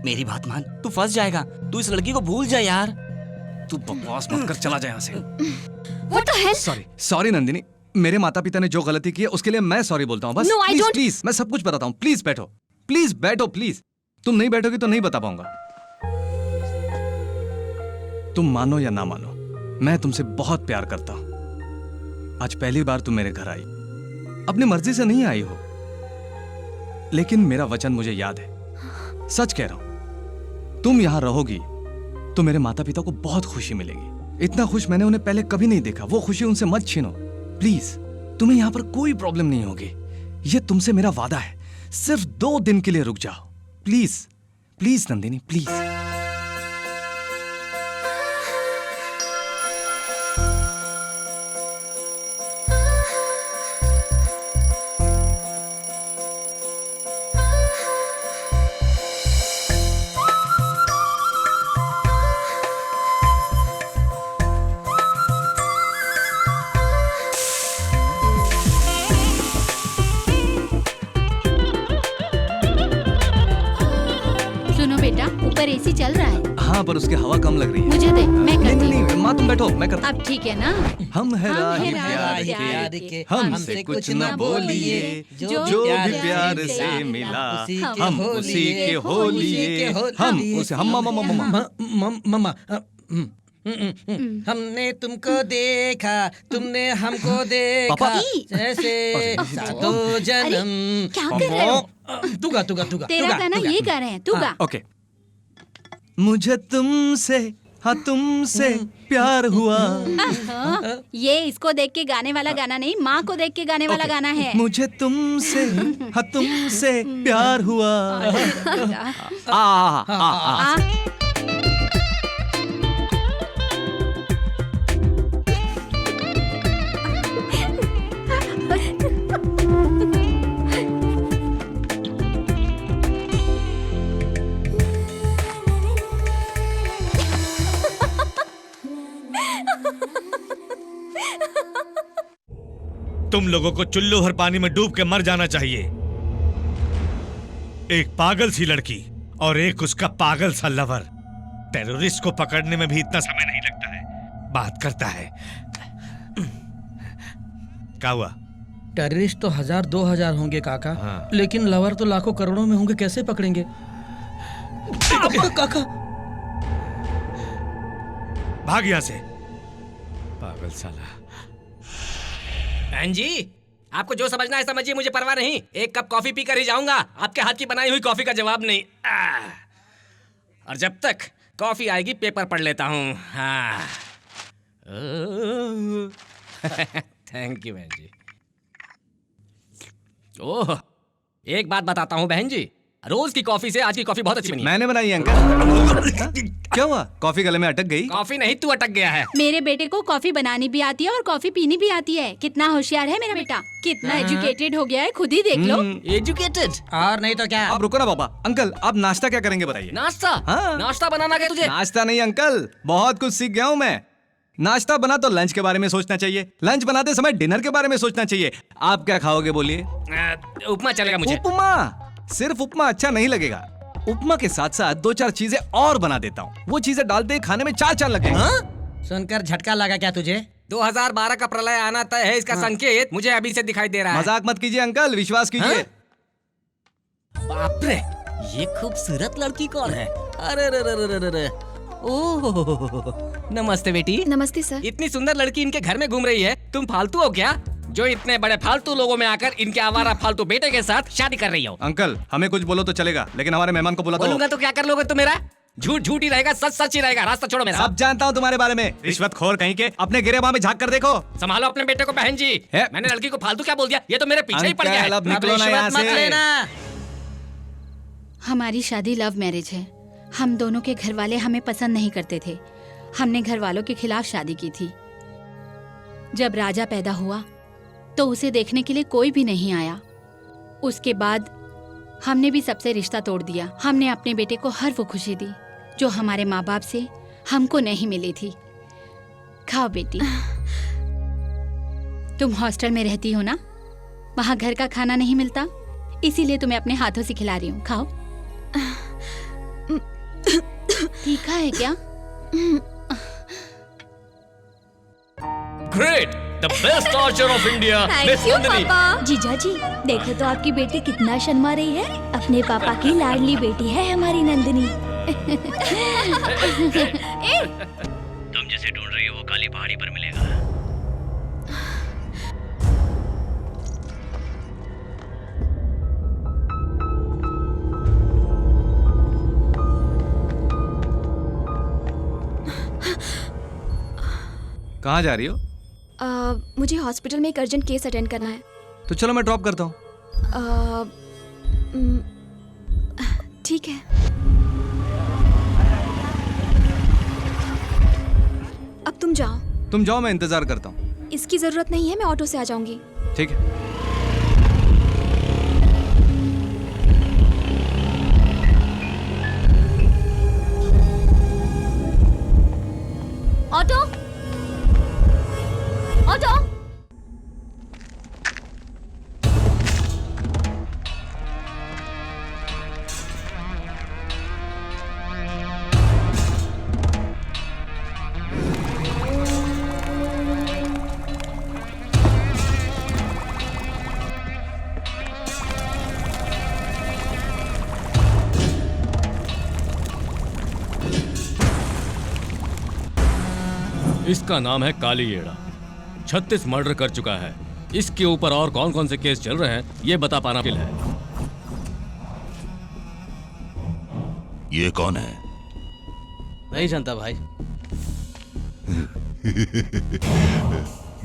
मेरी बात मान, तू फंस जाएगा। तू इस लड़की को भूल जा यार। तू बकवास मत कर, चला जा यहाँ से। What the hell? Sorry Nandini, मेरे माता पिता ने जो गलती की है उसके लिए मैं सॉरी बोलता हूँ बस। No, I don't- प्लीज, मैं सब कुछ बताता हूँ। प्लीज बैठो, प्लीज बैठो, प्लीज। तुम नहीं बैठोगी तो नहीं बता पाऊंगा। तुम मानो या ना मानो, मैं तुमसे बहुत प्यार करता हूं। आज पहली बार तुम मेरे घर आई, अपनी मर्जी से नहीं आई हो, लेकिन मेरा वचन मुझे याद है। सच कह रहा हूं, तुम यहां रहोगी तो मेरे माता पिता को बहुत खुशी मिलेगी। इतना खुश मैंने उन्हें पहले कभी नहीं देखा। वो खुशी उनसे मत छीनो प्लीज। तुम्हें यहां पर कोई प्रॉब्लम नहीं होगी, यह तुमसे मेरा वादा है। सिर्फ 2 दिन के लिए रुक जाओ प्लीज। Please Nandini, please. सुनो बेटा, ऊपर एसी चल रहा है। हाँ, पर उसकी हवा कम लग रही है। मुझे दे, मैं करती हूँ। नहीं, माँ तुम बैठो, मैं करता अब ठीक है ना? हम है राही राही प्यार प्यार के, हमसे कुछ न बोलिए, जो भी प्यार से मिला, हम उसी के हो लिए, हम उसे हम मम्मा हमने तुमको देखा, तुमने हमको देखा, पापा। जैसे सातों जन्म। क्या कर रहे हो? तुगा तेरा गाना ये गा रहे हैं, तू गा। ओके। मुझे तुमसे, हाँ तुमसे प्यार हुआ। ये इसको देख के गाने वाला गाना नहीं, माँ को देख के गाने वाला गाना है। मुझे तुमसे, हाँ तुमसे प्यार हुआ। आ तुम लोगों को चुल्लू भर पानी में डूब के मर जाना चाहिए। एक पागल सी लड़की और एक उसका पागल सा लवर। टेररिस्ट को पकड़ने में भी इतना समय नहीं लगता है, बात करता है। क्या हुआ? टेररिस्ट तो 1000-2000 होंगे काका। हाँ। लेकिन लवर तो लाखों करोड़ों में होंगे, कैसे पकड़ेंगे? काका भाग यहां से, पागल साला। बहन जी, आपको जो समझना है समझिए, मुझे परवाह नहीं। एक कप कॉफी पीकर ही जाऊंगा, आपके हाथ की बनाई हुई कॉफी का जवाब नहीं। और जब तक कॉफी आएगी पेपर पढ़ लेता हूँ। हाँ। थैंक यू बहन जी। ओह, एक बात बताता हूँ बहन जी, रोज की कॉफी से आज की कॉफी बहुत अच्छी बनी है। मैंने बनाई है अंकल। क्या हुआ, कॉफी गले में अटक गई? कॉफी नहीं, तू अटक गया है। मेरे बेटे को कॉफी बनानी भी आती है और कॉफी पीनी भी आती है। कितना होशियार है मेरा बेटा, कितना एजुकेटेड हो गया है, खुद ही देख लो। एजुकेटेड? और नहीं तो क्या। आप रुको ना बाबा। अंकल, आप नाश्ता क्या करेंगे बताइए? नाश्ता? हाँ। नाश्ता बनाना क्या तुझे? नाश्ता नहीं अंकल, बहुत कुछ सीख गया हूँ मैं। नाश्ता बना तो लंच के बारे में सोचना चाहिए, लंच बनाते समय डिनर के बारे में सोचना चाहिए। आप क्या खाओगे बोलिए? उपमा चलेगा मुझे। उपमा? सिर्फ उपमा अच्छा नहीं लगेगा, उपमा के साथ साथ 2-4 चीजें और बना देता हूँ। वो चीजें डालते ही खाने में 4 लगेंगे। सुनकर झटका लगा क्या तुझे? 2012 का प्रलय आना तय है, इसका संकेत मुझे अभी से दिखाई दे रहा है। मजाक मत कीजिए अंकल, विश्वास कीजिए। बाप रे, ये खूबसूरत लड़की कौन है? अरे रे रे रे रे। ओह, नमस्ते बेटी। नमस्ते सर। इतनी सुंदर लड़की इनके घर में घूम रही है, तुम फालतू हो क्या, जो इतने बड़े फालतू लोगों में आकर इनके आवारा फालतू बेटे के साथ शादी कर रही हो? अंकल, हमें कुछ बोलो तो चलेगा, लेकिन हमारे मेहमान को बोला तो। बोलूंगा तो क्या कर लोगे तुम मेरा? झूठ झूठ ही रहेगा, सच सच ही रहेगा। रास्ता छोड़ो मेरा। सब जानता हूँ तुम्हारे बारे में, रिश्वतखोर कहीं के। अपने गिरेबान में झांक कर देखो। संभालो अपने बेटे को बहन जी। मैंने लड़की को फालतू क्या बोल दिया? ये तो मेरे पीछे ही पड़ गया है। अब निकलो ना यहाँ से। हमारी शादी लव मैरिज है। हम दोनों के घर वाले हमें पसंद नहीं करते थे। हमने घर वालों के खिलाफ शादी की थी। जब राजा पैदा हुआ तो उसे देखने के लिए कोई भी नहीं आया। उसके बाद हमने भी सबसे रिश्ता तोड़ दिया। हमने अपने बेटे को हर वो खुशी दी जो हमारे माँ बाप से हमको नहीं मिली थी। खाओ बेटी। तुम हॉस्टल में रहती हो ना, वहाँ घर का खाना नहीं मिलता, इसीलिए तुम्हें अपने हाथों से खिला रही हूँ। खाओ। तीखा है क्या? Great, the best Archer of India, miss Nandini. जीजा जी, देखो तो आपकी बेटी कितना शर्मा रही है। अपने पापा की लाडली बेटी है हमारी नंदिनी। तुम जिसे ढूंढ रही हो वो काली पहाड़ी पर मिलेगा। कहाँ जा रही हो? मुझे हॉस्पिटल में एक अर्जेंट केस अटेंड करना है। तो चलो मैं ड्रॉप करता हूँ। ठीक है। अब तुम जाओ। तुम जाओ, मैं इंतजार करता हूँ। इसकी जरूरत नहीं है, मैं ऑटो से आ जाऊंगी। ठीक है। Auto, auto. इसका नाम है कालीएड़ा। 36 मर्डर कर चुका है। इसके ऊपर और कौन कौन से केस चल रहे हैं ये बता पाना मुश्किल है। ये कौन है? नहीं जानता भाई।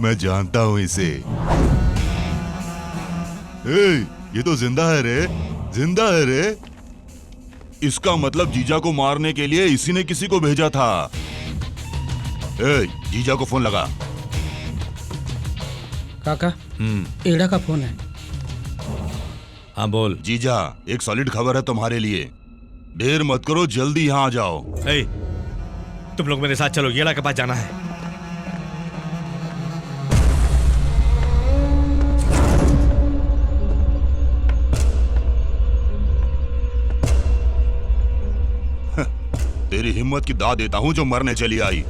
मैं जानता हूं इसे। ये तो जिंदा है रे, जिंदा है रे। इसका मतलब जीजा को मारने के लिए इसी ने किसी को भेजा था। जीजा को फोन लगा। काका, एड़ा का फोन है। हाँ बोल। जीजा, एक सॉलिड खबर है तुम्हारे लिए। देर मत करो, जल्दी यहाँ आ जाओ। तुम लोग मेरे साथ चलो, येड़ा के पास जाना है। तेरी हिम्मत की दाद देता हूं जो मरने चली आई।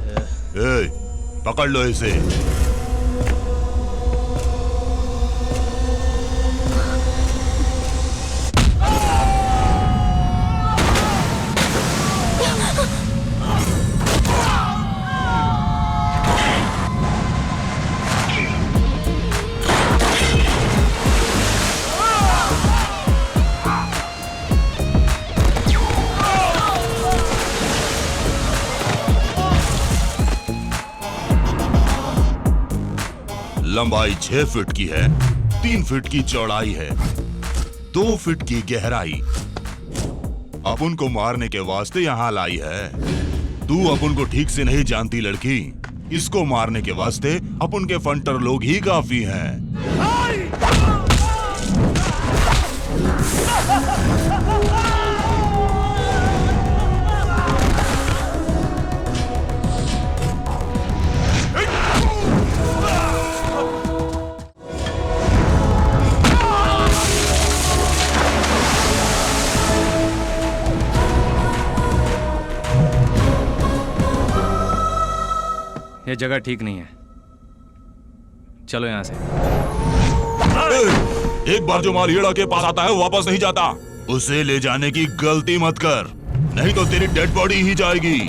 पकड़ लो इसे। लंबाई 6 फीट की है, 3 फीट की चौड़ाई है, 2 फीट की गहराई। अपन को मारने के वास्ते यहाँ लाई है। तू अपन को ठीक से नहीं जानती लड़की। इसको मारने के वास्ते अपन के फंटर लोग ही काफी हैं। ये जगह ठीक नहीं है, चलो यहां से। एक बार जो माल येड़ा के पास आता है वो वापस नहीं जाता। उसे ले जाने की गलती मत कर, नहीं तो तेरी डेड बॉडी ही जाएगी।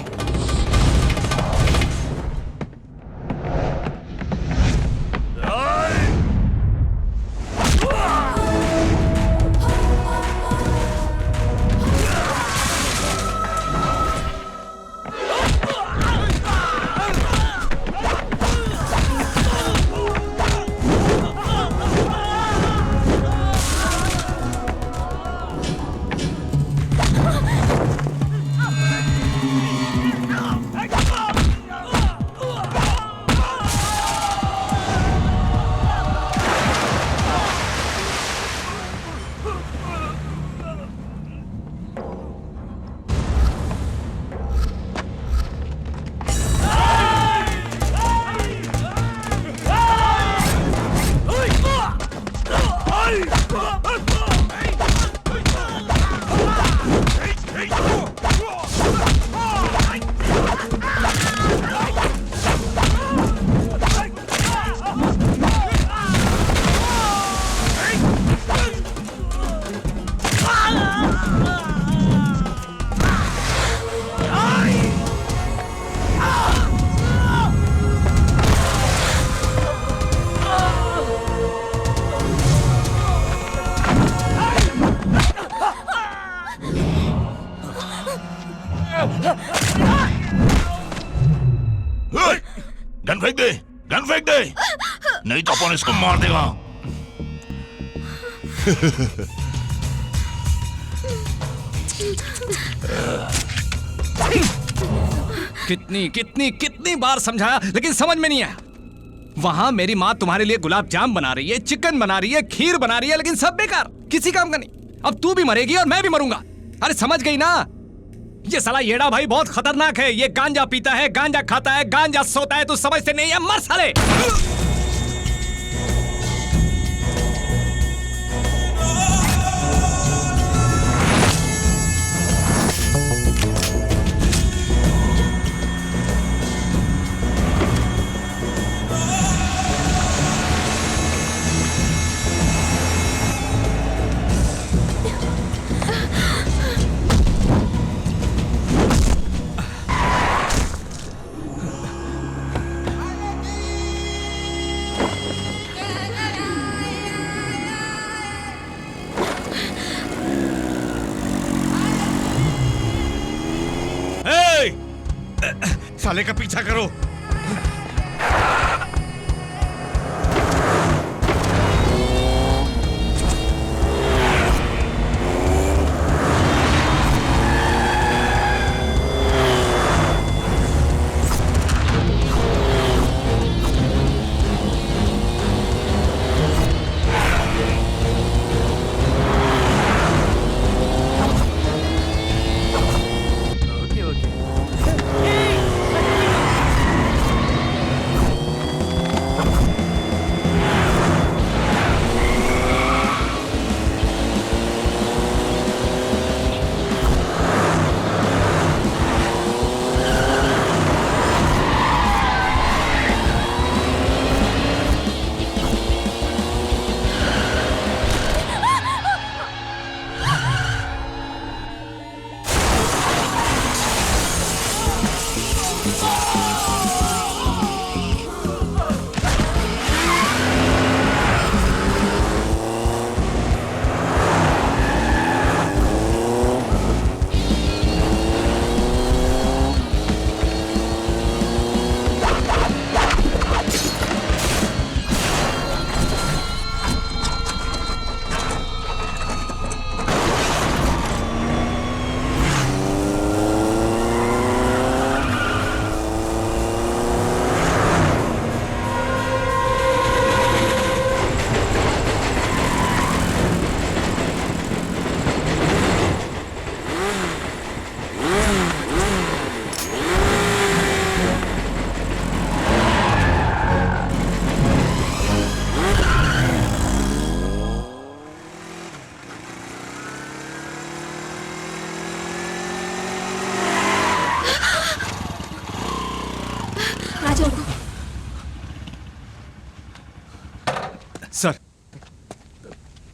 गन फेंक दे, गन फेंक दे, नहीं तो अपन इसको मार देगा। कितनी कितनी कितनी बार समझाया लेकिन समझ में नहीं आया। वहां मेरी माँ तुम्हारे लिए गुलाब जाम बना रही है, चिकन बना रही है, खीर बना रही है, लेकिन सब बेकार, किसी काम का नहीं। अब तू भी मरेगी और मैं भी मरूंगा। अरे समझ गई ना? ये साला येड़ा भाई बहुत खतरनाक है। ये गांजा पीता है, गांजा खाता है, गांजा सोता है। तू समझते नहीं है? मर साले। साले का पीछा करो।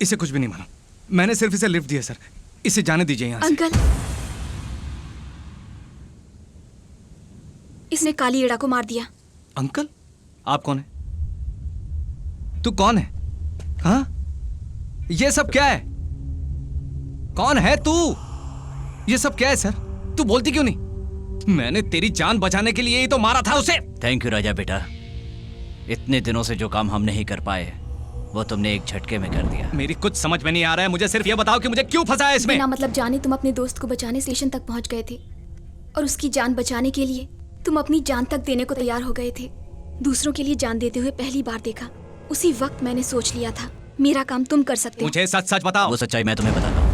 इसे कुछ भी नहीं मालूम, मैंने सिर्फ इसे लिफ्ट दिया सर, इसे जाने दीजिए यहाँ से। अंकल, इसने काली एड़ा को मार दिया। अंकल, आप कौन है? तू कौन है? हाँ, ये सब क्या है? कौन है तू? ये सब क्या है सर? तू बोलती क्यों नहीं? मैंने तेरी जान बचाने के लिए ही तो मारा था उसे। थैंक यू राजा बेटा, इतने दिनों से जो काम हम नहीं कर पाए वो तुमने एक झटके में कर दिया। मेरी कुछ समझ में नहीं आ रहा है, मुझे सिर्फ ये बताओ कि मुझे क्यों फंसाया इसमें। बिना मतलब जाने तुम अपने दोस्त को बचाने स्टेशन तक पहुंच गए थे और उसकी जान बचाने के लिए तुम अपनी जान तक देने को तैयार हो गए थे। दूसरों के लिए जान देते हुए पहली बार देखा, उसी वक्त मैंने सोच लिया था मेरा काम तुम कर सकते हो। मुझे सच सच बताओ। वो सच्चाई मैं तुम्हें बताता हूँ।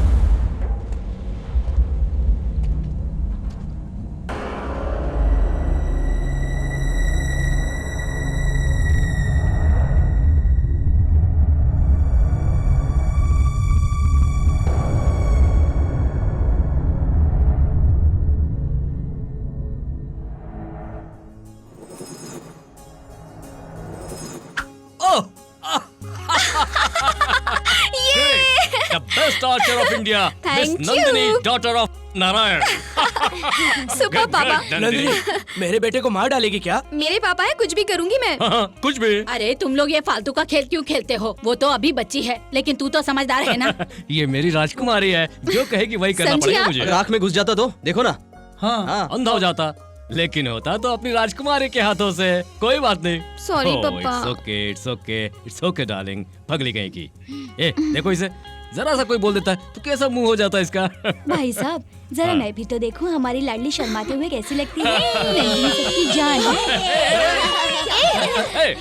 The best archer of India, Miss Thank Nandini, you. daughter of Narayan. Super पापा। नंदिनी, मेरे बेटे को मार डालेगी क्या? मेरे पापा है, कुछ भी करूंगी मैं। कुछ भी। अरे तुम लोग ये फालतू का खेल क्यों खेलते हो? वो तो अभी बच्ची है, लेकिन तू तो समझदार है ना। ये मेरी राजकुमारी है, जो कहेगी वही करना समझी पड़ेगा आप? मुझे। अगर आँख में घुस जाता तो देखो ना। हाँ, अंधा हो जाता, लेकिन होता तो अपनी राजकुमारी के हाथों से। कोई बात नहीं। Sorry, पापा। इट्स ओके डार्लिंग, पगली कहीं की। ए देखो इसे, जरा सा कोई बोल देता है तो कैसा मुंह हो जाता है इसका। भाई साहब, जरा मैं भी तो देखूं हमारी लाडली शर्माते हुए कैसी लगती है। नंदिनी सबकी जान है।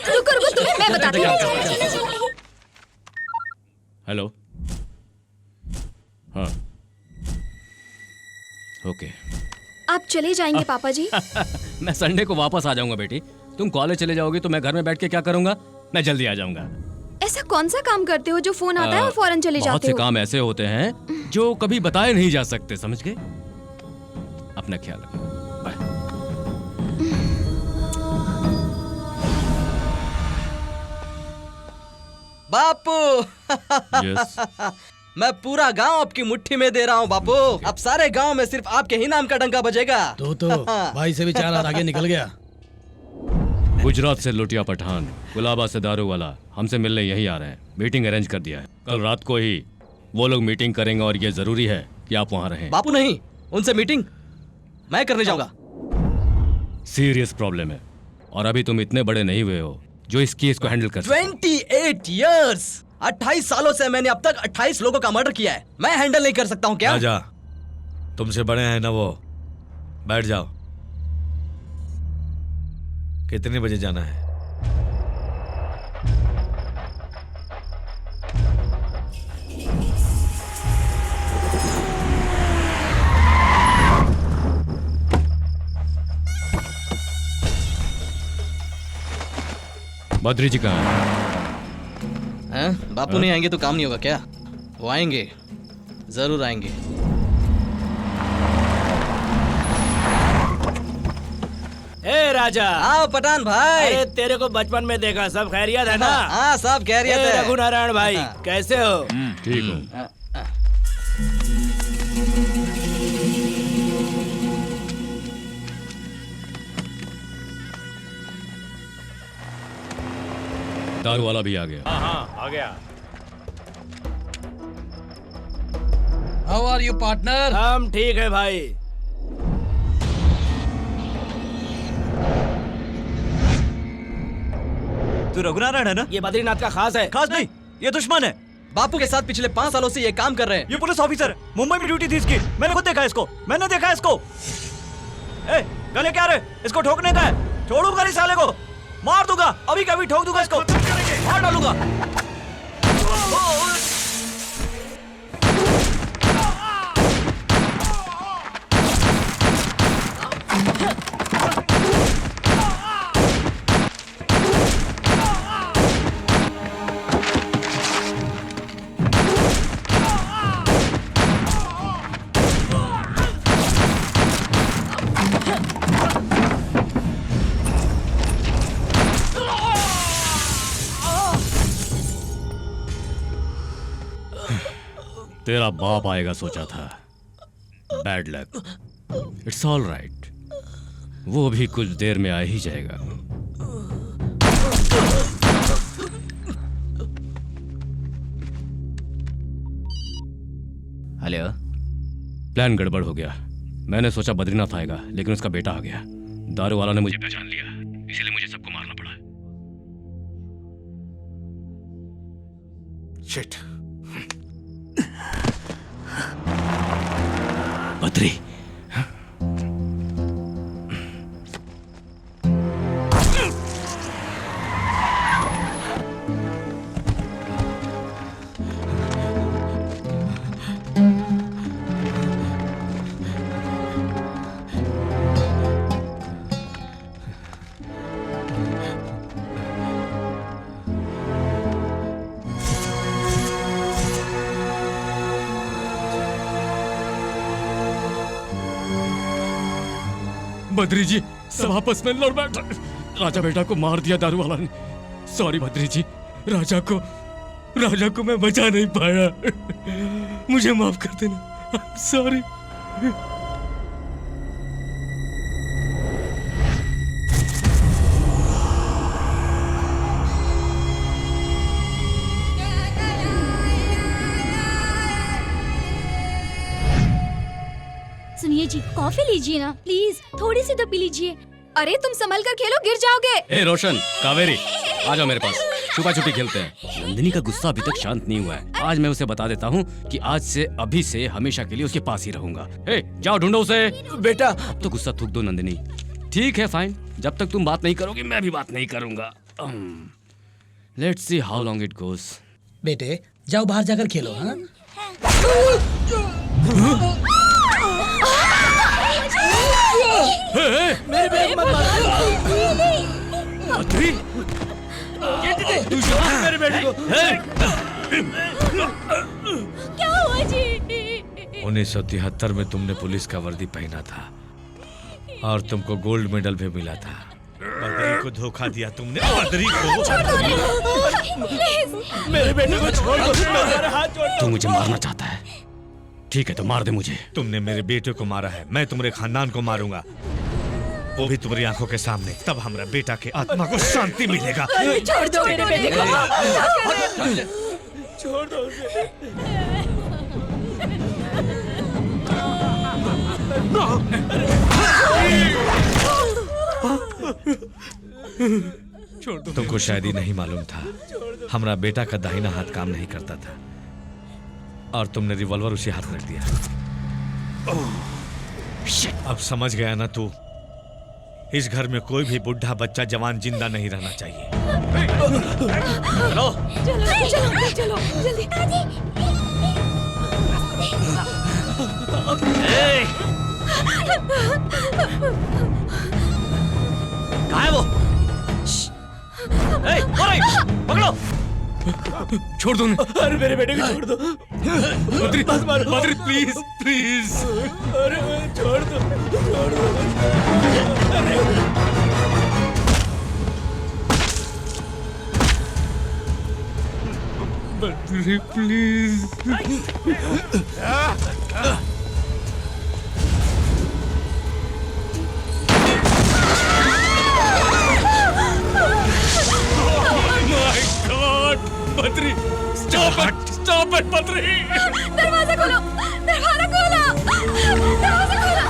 रुको रुको, तुम्हें मैं बताती हूँ। हेलो, हाँ, ओके। आप चले जाएंगे पापा जी? मैं संडे को वापस आ जाऊंगा बेटी। तुम कॉलेज चले जाओगी तो मैं घर में बैठ के क्या करूंगा? मैं जल्दी आ जाऊंगा। ऐसा कौन सा काम करते हो जो फोन आता है और फौरन चले बहुत जाते से हो? काम ऐसे होते हैं जो कभी बताए नहीं जा सकते, समझ गए? अपना ख्याल रखो, बाय। बापू यस। मैं पूरा गांव आपकी मुट्ठी में दे रहा हूँ बापू। अब सारे गांव में सिर्फ आपके ही नाम का डंका बजेगा। तो भाई से भी 4 हाथ आगे निकल गया। गुजरात से लुटिया पठान, गुलाबा से दारू वाला हमसे मिलने यहीं आ रहे हैं। मीटिंग अरेंज कर दिया है, कल रात को ही वो लोग मीटिंग करेंगे और ये जरूरी है कि आप वहाँ रहें। बापू नहीं, उनसे मीटिंग मैं करने जाऊंगा। सीरियस प्रॉब्लम है और अभी तुम इतने बड़े नहीं हुए हो जो इस केस को हैंडल कर सको। 28 इयर्स, 28 सालों से मैंने अब तक 28 लोगों का मर्डर किया है। मैं हैंडल नहीं कर सकता हूँ क्या? राजा, तुमसे बड़े हैं ना वो, बैठ जाओ। कितने बजे जाना है? बद्री जी कहाँ है? बापू नहीं आएंगे तो काम नहीं होगा क्या? वो आएंगे, जरूर आएंगे। ए राजा। आओ पठान भाई। अरे तेरे को बचपन में देखा, सब खैरियत है ना? हाँ सब खैरियत है। रघुनारायण भाई, कैसे हो? ठीक हूँ। दारू वाला भी आ गया। हाँ, आ गया। How are you partner? हम ठीक है भाई। तू रघुनारायण है ना? ये बद्रीनाथ का खास है। खास नहीं, ये दुश्मन है। बापू के साथ पिछले 5 सालों से ये काम कर रहे हैं। ये पुलिस ऑफिसर है, मुंबई में ड्यूटी थी इसकी। मैंने खुद देखा इसको, मैंने देखा इसको। ए, गले क्या रे? इसको ठोकने का है। छोड़ूंगा नहीं साले को, मार दूंगा। अभी कभी ठोक दूंगा इसको, मार डालूंगा। तेरा बाप आएगा सोचा था। Bad luck. It's all right, वो भी कुछ देर में आ ही जाएगा। हेलो। प्लान गड़बड़ हो गया। मैंने सोचा बद्रीनाथ आएगा, लेकिन उसका बेटा आ गया। दारू वाला ने मुझे पहचान लिया, इसीलिए मुझे सबको मारना पड़ा। शिट। बद्री, बद्री जी सब आपस में लड़ बैठे। राजा बेटा को मार दिया दारू वाला ने। सॉरी बद्री जी, राजा को मैं बचा नहीं पाया। मुझे माफ कर देना। सॉरी। सुनिए जी, कॉफी लीजिए ना प्लीज, थोड़ी सी तो पी लीजिए। अरे तुम संभल कर खेलो, गिर जाओगे। ए रोशन, कावेरी, आ जाओ मेरे पास, छुपा छुपी खेलते हैं। नंदिनी का गुस्सा अभी तक शांत नहीं हुआ है। आज मैं उसे बता देता हूँ कि आज से अभी से हमेशा के लिए उसके पास ही रहूंगा। ए, जाओ ढूंढो उसे। बेटा अब तो गुस्सा थूक दो नंदिनी। ठीक है फाइन, जब तक तुम बात नहीं करोगी मैं भी बात नहीं करूंगा। Let's see how long it goes. बेटे जाओ बाहर जाकर खेलो। हाँ मेरे बेटे मत मारो। मेरे बेटे को क्या हुआ जी? 1973 में तुमने पुलिस का वर्दी पहना था और तुमको गोल्ड मेडल भी मिला था। बद्री को धोखा दिया तुमने। बद्री को मेरे बेटे को छोड़ दो। मेरे हाथ छोड़ दो। तू मुझे मारना चाहता है, ठीक है तो मार दे मुझे। तुमने मेरे बेटे को मारा है, मैं तुम्हारे खानदान को मारूंगा, वो भी तुम्हारी आंखों के सामने। तब हमारा बेटा के आत्मा को शांति मिलेगा। छोड़ दो मेरे बेटे को। छोड़ दो उसे। तुमको शायद ही नहीं मालूम था, हमारा बेटा का दाहिना हाथ काम नहीं करता था और तुमने रिवॉल्वर उसी हाथ रख दिया। अब समझ गया ना तू, इस घर में कोई भी बुढ़ा बच्चा जवान जिंदा नहीं रहना चाहिए। चलो चलो चलो जल्दी। कहाँ है वो? पकड़ो। छोड़ दो। अरे मेरे बेटे को छोड़ दो। बद्री, बस मारो। Badri please please. अरे छोड़ दो, छोड़ दो। Badri please. Badri stop it Badri. दरवाजा खोलो, दरवाजा खोलो, दरवाजा खोलो।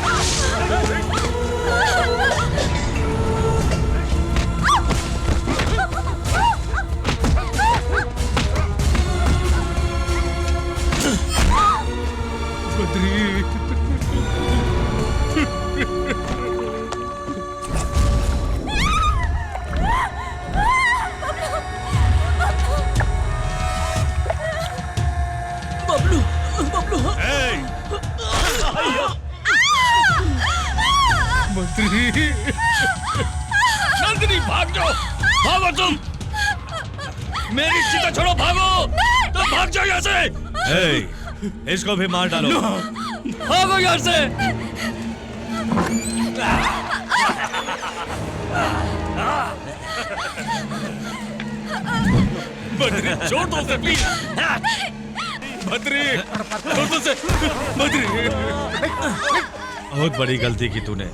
बद्री नंदिनी भाग जाओ, भागो तुम। मेरी चिता छोड़ो, भागो तुम, भाग जाओ यहाँ से। इसको भी मार डालो। भागो यहाँ से। बद्री छोड़ दो उसे प्लीज। बद्री छोड़ से बद्री। बहुत बड़ी गलती की तूने।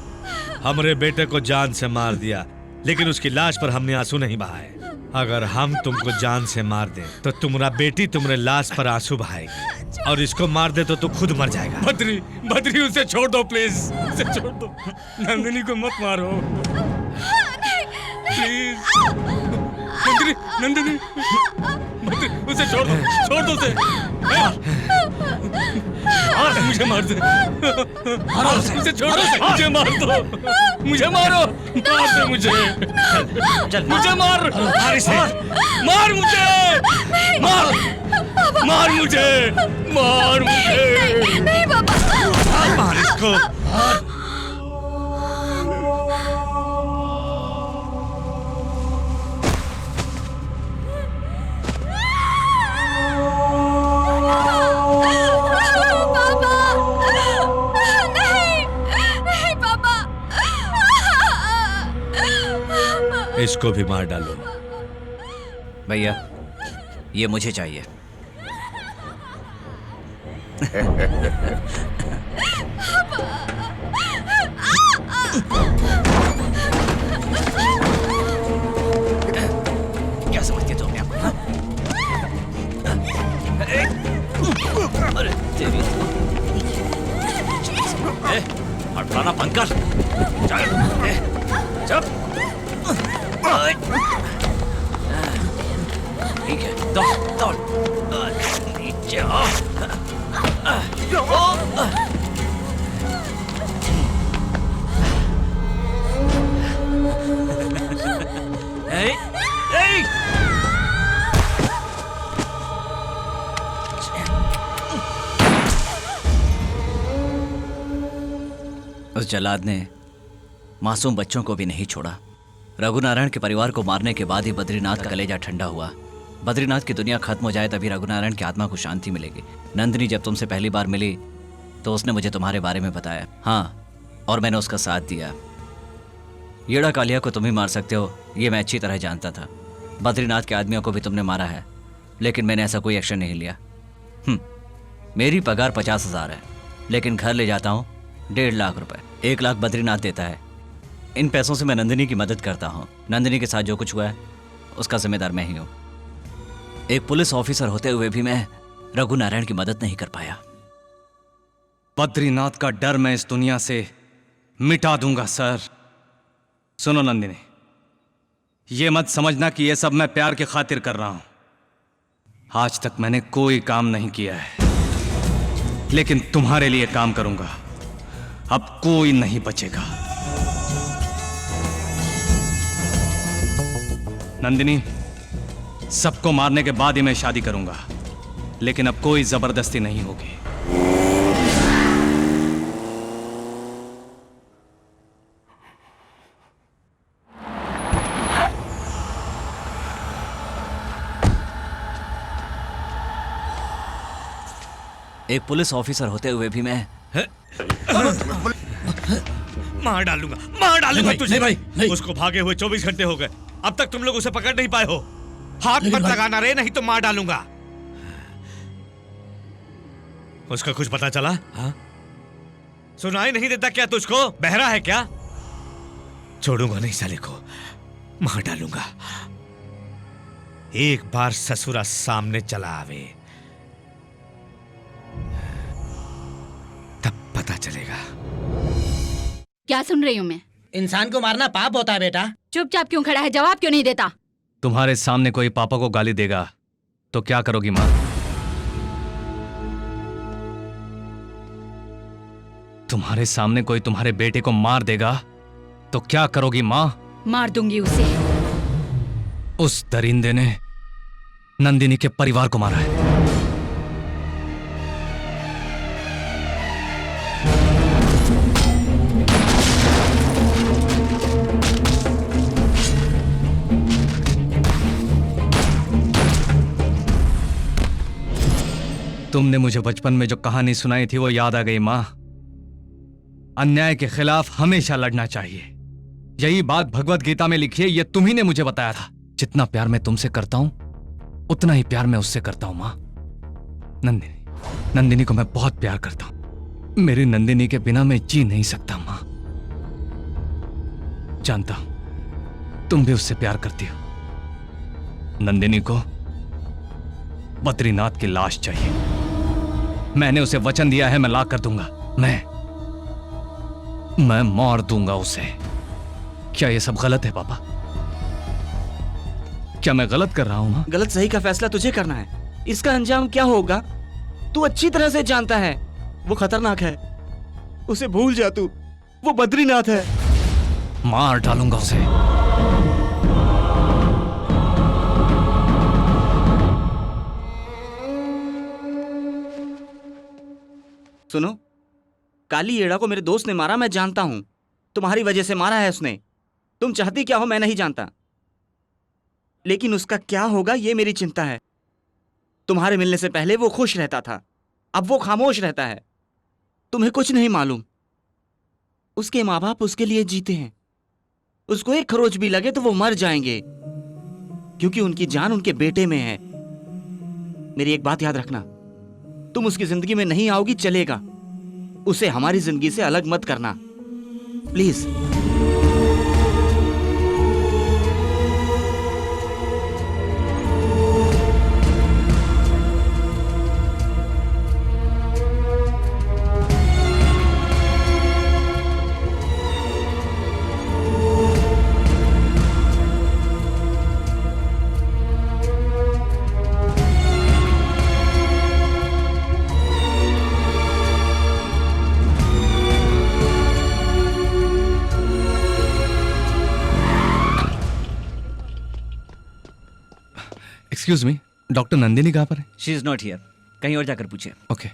हमरे बेटे को जान से मार दिया, लेकिन उसकी लाश पर हमने आंसू नहीं बहाए। अगर हम तुमको जान से मार दें तो तुम्हारा बेटी तुम्हारे लाश पर आंसू बहाएगी, और इसको मार दे तो तू खुद मर जाएगा। बद्री बद्री उसे छोड़ दो प्लीज, उसे छोड़ दो। नंदिनी को मत मारो प्लीज। बद्री नंदिनी बद्री उसे छोड़ दो उसे। मुझे मार दे, उसे छोड़ दो, मुझे मार दो, मुझे मारो, मार दे मुझे, मुझे मार, मार मुझे, मार, मार मुझे, मार मुझे, नहीं पापा, मार इसको। इसको भी मार डालो। भैया ये मुझे चाहिए। क्या समझते हो तुम अपने आप को? अरे तेरी हटवाना बंद कर। चल ठीक है, दौड़ दौड़ नीचे आओ। उस जल्लाद ने मासूम बच्चों को भी नहीं छोड़ा। रघुनारायण के परिवार को मारने के बाद ही बद्रीनाथ का कलेजा ठंडा हुआ। बद्रीनाथ की दुनिया खत्म हो जाए तभी रघुनारायण की आत्मा को शांति मिलेगी। नंदिनी जब तुमसे पहली बार मिली तो उसने मुझे तुम्हारे बारे में बताया। हाँ, और मैंने उसका साथ दिया। येड़ा कालिया को तुम ही मार सकते हो ये मैं अच्छी तरह जानता था। बद्रीनाथ के आदमियों को भी तुमने मारा है, लेकिन मैंने ऐसा कोई एक्शन नहीं लिया। मेरी पगार 50,000 है, लेकिन घर ले जाता हूँ 1.5 लाख रुपए। 1 लाख बद्रीनाथ देता है। इन पैसों से मैं नंदिनी की मदद करता हूँ। नंदिनी के साथ जो कुछ हुआ है उसका जिम्मेदार मैं ही हूँ। एक पुलिस ऑफिसर होते हुए भी मैं रघुनारायण की मदद नहीं कर पाया। बद्रीनाथ का डर मैं इस दुनिया से मिटा दूंगा सर। सुनो नंदिनी, ये मत समझना कि ये सब मैं प्यार की खातिर कर रहा हूं। आज तक मैंने कोई काम नहीं किया है, लेकिन तुम्हारे लिए काम करूंगा। अब कोई नहीं बचेगा। नंदिनी, सबको मारने के बाद ही मैं शादी करूंगा, लेकिन अब कोई जबरदस्ती नहीं होगी। एक पुलिस ऑफिसर होते हुए भी मैं मार डालूंगा तुझे। नहीं। उसको भागे हुए 24 घंटे हो गए, अब तक तुम लोग उसे पकड़ नहीं पाए हो। हाथ मत लगाना रे, नहीं तो मार डालूंगा। उसका कुछ पता चला? हाँ? सुनाई नहीं देता क्या तुझको? बहरा है क्या? छोड़ूंगा नहीं साले को, मार डालूंगा। एक बार ससुरा सामने चला आवे तब पता चलेगा। क्या सुन रही हूँ मैं? इंसान को मारना पाप होता है बेटा। चुपचाप क्यों खड़ा है? जवाब क्यों नहीं देता? तुम्हारे सामने कोई पापा को गाली देगा तो क्या करोगी माँ? तुम्हारे सामने कोई तुम्हारे बेटे को मार देगा तो क्या करोगी माँ? मार दूंगी उसे। उस दरिंदे ने नंदिनी के परिवार को मारा है। तुमने मुझे बचपन में जो कहानी सुनाई थी वो याद आ गई माँ। अन्याय के खिलाफ हमेशा लड़ना चाहिए, यही बात भगवत गीता में लिखी है। ये तुम्ही ने मुझे बताया था। जितना प्यार मैं तुमसे करता हूं उतना ही प्यार मैं उससे करता हूं माँ। नंदिनी, नंदिनी को मैं बहुत प्यार करता हूं। मेरी नंदिनी के बिना मैं जी नहीं सकता मां। जानता हूं तुम भी उससे प्यार करती हो। नंदिनी को बद्रीनाथ की लाश चाहिए। मैंने उसे वचन दिया है, मैं ला कर दूंगा। मैं मार दूंगा उसे। क्या ये सब गलत है पापा? क्या मैं गलत कर रहा हूं मां? गलत सही का फैसला तुझे करना है। इसका अंजाम क्या होगा तू अच्छी तरह से जानता है। वो खतरनाक है, उसे भूल जा तू। वो बद्रीनाथ है। मार डालूंगा उसे। सुनो, काली येड़ा को मेरे दोस्त ने मारा, मैं जानता हूं। तुम्हारी वजह से मारा है उसने। तुम चाहती क्या हो मैं नहीं जानता, लेकिन उसका क्या होगा ये मेरी चिंता है। तुम्हारे मिलने से पहले वो खुश रहता था, अब वो खामोश रहता है। तुम्हें कुछ नहीं मालूम। उसके माँ बाप उसके लिए जीते हैं। उसको एक खरोच भी लगे तो वो मर जाएंगे, क्योंकि उनकी जान उनके बेटे में है। मेरी एक बात याद रखना, तुम उसकी जिंदगी में नहीं आओगी चलेगा, उसे हमारी जिंदगी से अलग मत करना please. Excuse me, doctor Nandini कहाँ पर है? She is not here. कहीं और जाकर पूछिए। ओके।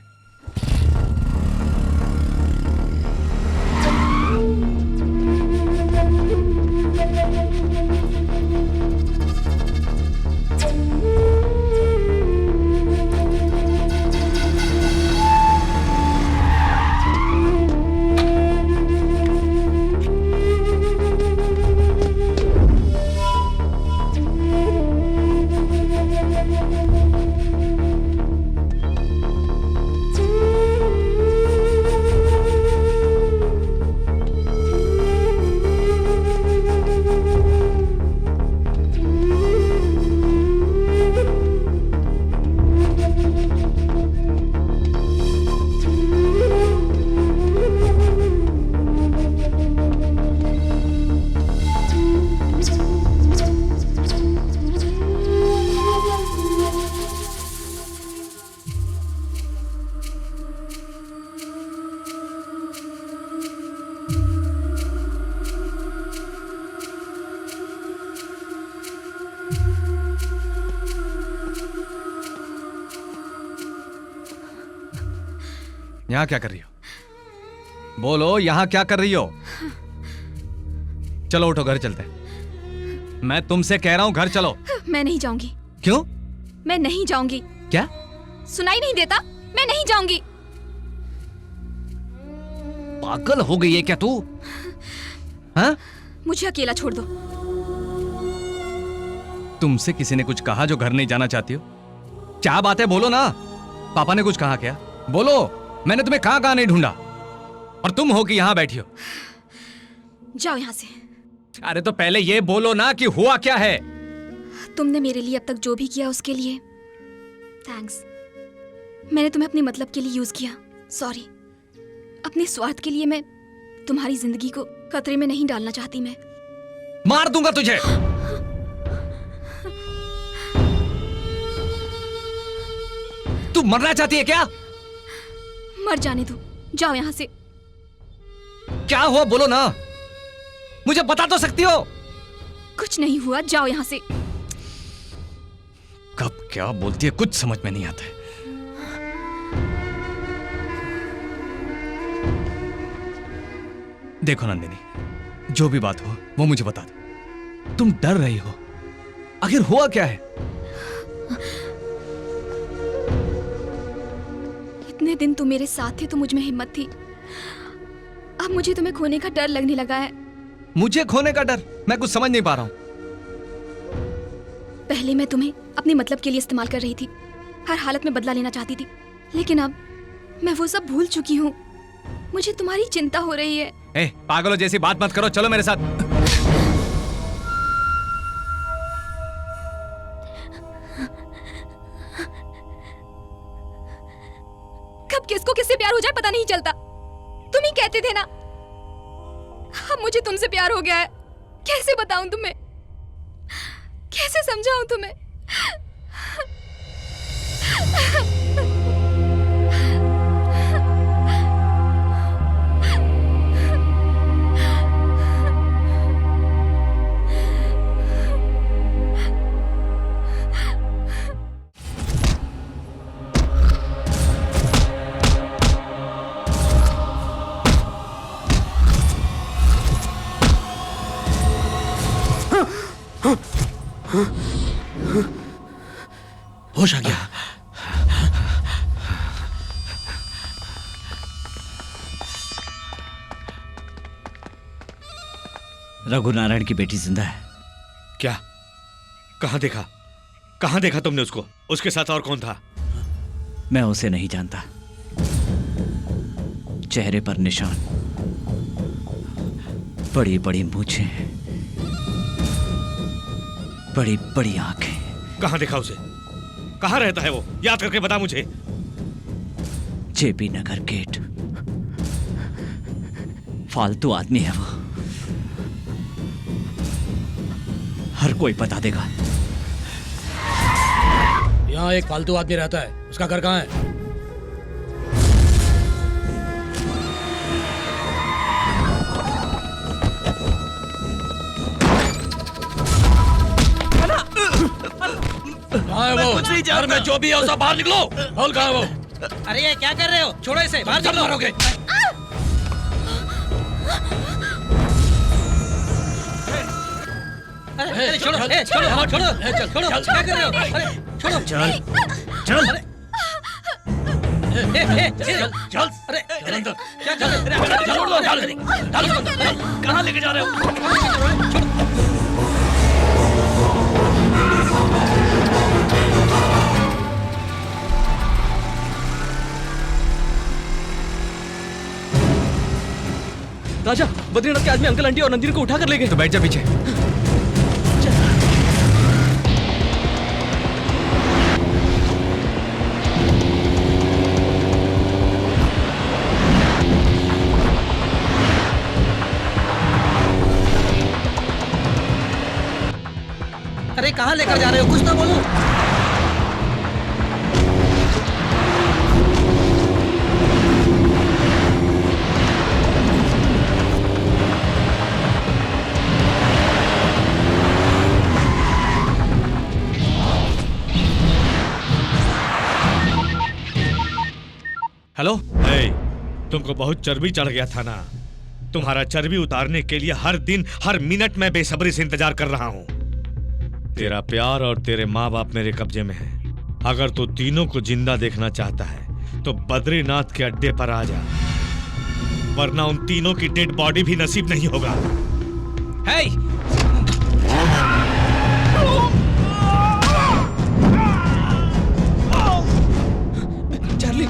यहाँ क्या कर रही हो? बोलो, यहाँ क्या कर रही हो? चलो उठो, घर चलते हैं। मैं तुमसे कह रहा हूँ घर चलो। मैं नहीं जाऊंगी। क्यों? मैं नहीं जाऊंगी। क्या? सुनाई नहीं देता? मैं नहीं जाऊंगी। पागल हो गई है क्या तू? हाँ? मुझे अकेला छोड़ दो। तुमसे किसी ने कुछ कहा जो घर नहीं जाना चाहती हो? क्या बात है, बोलो ना। पापा ने कुछ कहा क्या? बोलो। मैंने तुम्हें कहां कहां नहीं ढूंढा और तुम हो कि यहां बैठी हो। जाओ यहां से। अरे तो पहले ये बोलो ना कि हुआ क्या है। तुमने मेरे लिए अब तक जो भी किया उसके लिए थैंक्स। मैंने तुम्हें अपने मतलब के लिए यूज किया, सॉरी। अपने स्वार्थ के लिए मैं तुम्हारी जिंदगी को खतरे में नहीं डालना चाहती। मैं मार दूंगा तुझे। तू मरना चाहती है क्या? मर जाने दो, जाओ यहां से। क्या हुआ बोलो ना, मुझे बता तो सकती हो। कुछ नहीं हुआ, जाओ यहां से। कब क्या बोलती है कुछ समझ में नहीं आता है। देखो नंदिनी, जो भी बात हो वो मुझे बता दो। तुम डर रही हो, आखिर हुआ क्या है? इतने दिन तुम मेरे साथ थे तो मुझ में हिम्मत थी, अब मुझे तुम्हें खोने का डर लगने लगा है। मुझे खोने का डर? मैं कुछ समझ नहीं पा रहा हूं। पहले मैं तुम्हें अपने मतलब के लिए इस्तेमाल कर रही थी, हर हालत में बदला लेना चाहती थी, लेकिन अब मैं वो सब भूल चुकी हूँ। मुझे तुम्हारी चिंता हो रही है। ए, पागलों जैसी बात मत करो, चलो मेरे साथ। कब किसको किससे प्यार हो जाए पता नहीं चलता। तुम ही कहते थे ना, अब मुझे तुमसे प्यार हो गया है। कैसे बताऊं तुम्हें, कैसे समझाऊं तुम्हें? होश आ गया। रघुनारायण की बेटी जिंदा है। क्या? कहां देखा? कहां देखा तुमने उसको? उसके साथ और कौन था? मैं उसे नहीं जानता। चेहरे पर निशान, बड़ी बड़ी मूछें, बड़ी बड़ी आंखें। कहां देखा उसे? कहां रहता है वो? याद करके बता मुझे। जेपी नगर गेट। फालतू आदमी है वो, हर कोई बता देगा। यहाँ एक फालतू आदमी रहता है, उसका घर कहाँ है? कहाँ है वो? घर में जो भी है उसका बाहर निकलो। बोल कहाँ है वो? अरे ये क्या कर रहे हो? छोड़ो इसे, बाहर चलो। मारोगे? अरे छोड़ो, छोड़ो, छोड़ो, छोड़ो, क्या कर रहे हो? अरे छोड़ो, चल चल चल, अरे चल अंदर। क्या कर रहे हो? छोड़ दो, कहाँ लेके जा रहे हो? राजा, बद्रीनाथ के आदमी अंकल आंटी और नंदिनी को उठा कर ले गए। तो बैठ जा पीछे। अरे कहाँ लेकर जा रहे हो? कुछ तो बोलो। हेलो। तुमको बहुत चर्बी चढ़ गया था ना? तुम्हारा चर्बी उतारने के लिए हर दिन हर मिनट में बेसब्री से इंतजार कर रहा हूं। तेरा प्यार और तेरे माँ बाप मेरे कब्जे में है। अगर तू तीनों को जिंदा देखना चाहता है तो बद्रीनाथ के अड्डे पर आ जा, वरना उन तीनों की डेड बॉडी भी नसीब नहीं होगा। हे! चार्ली,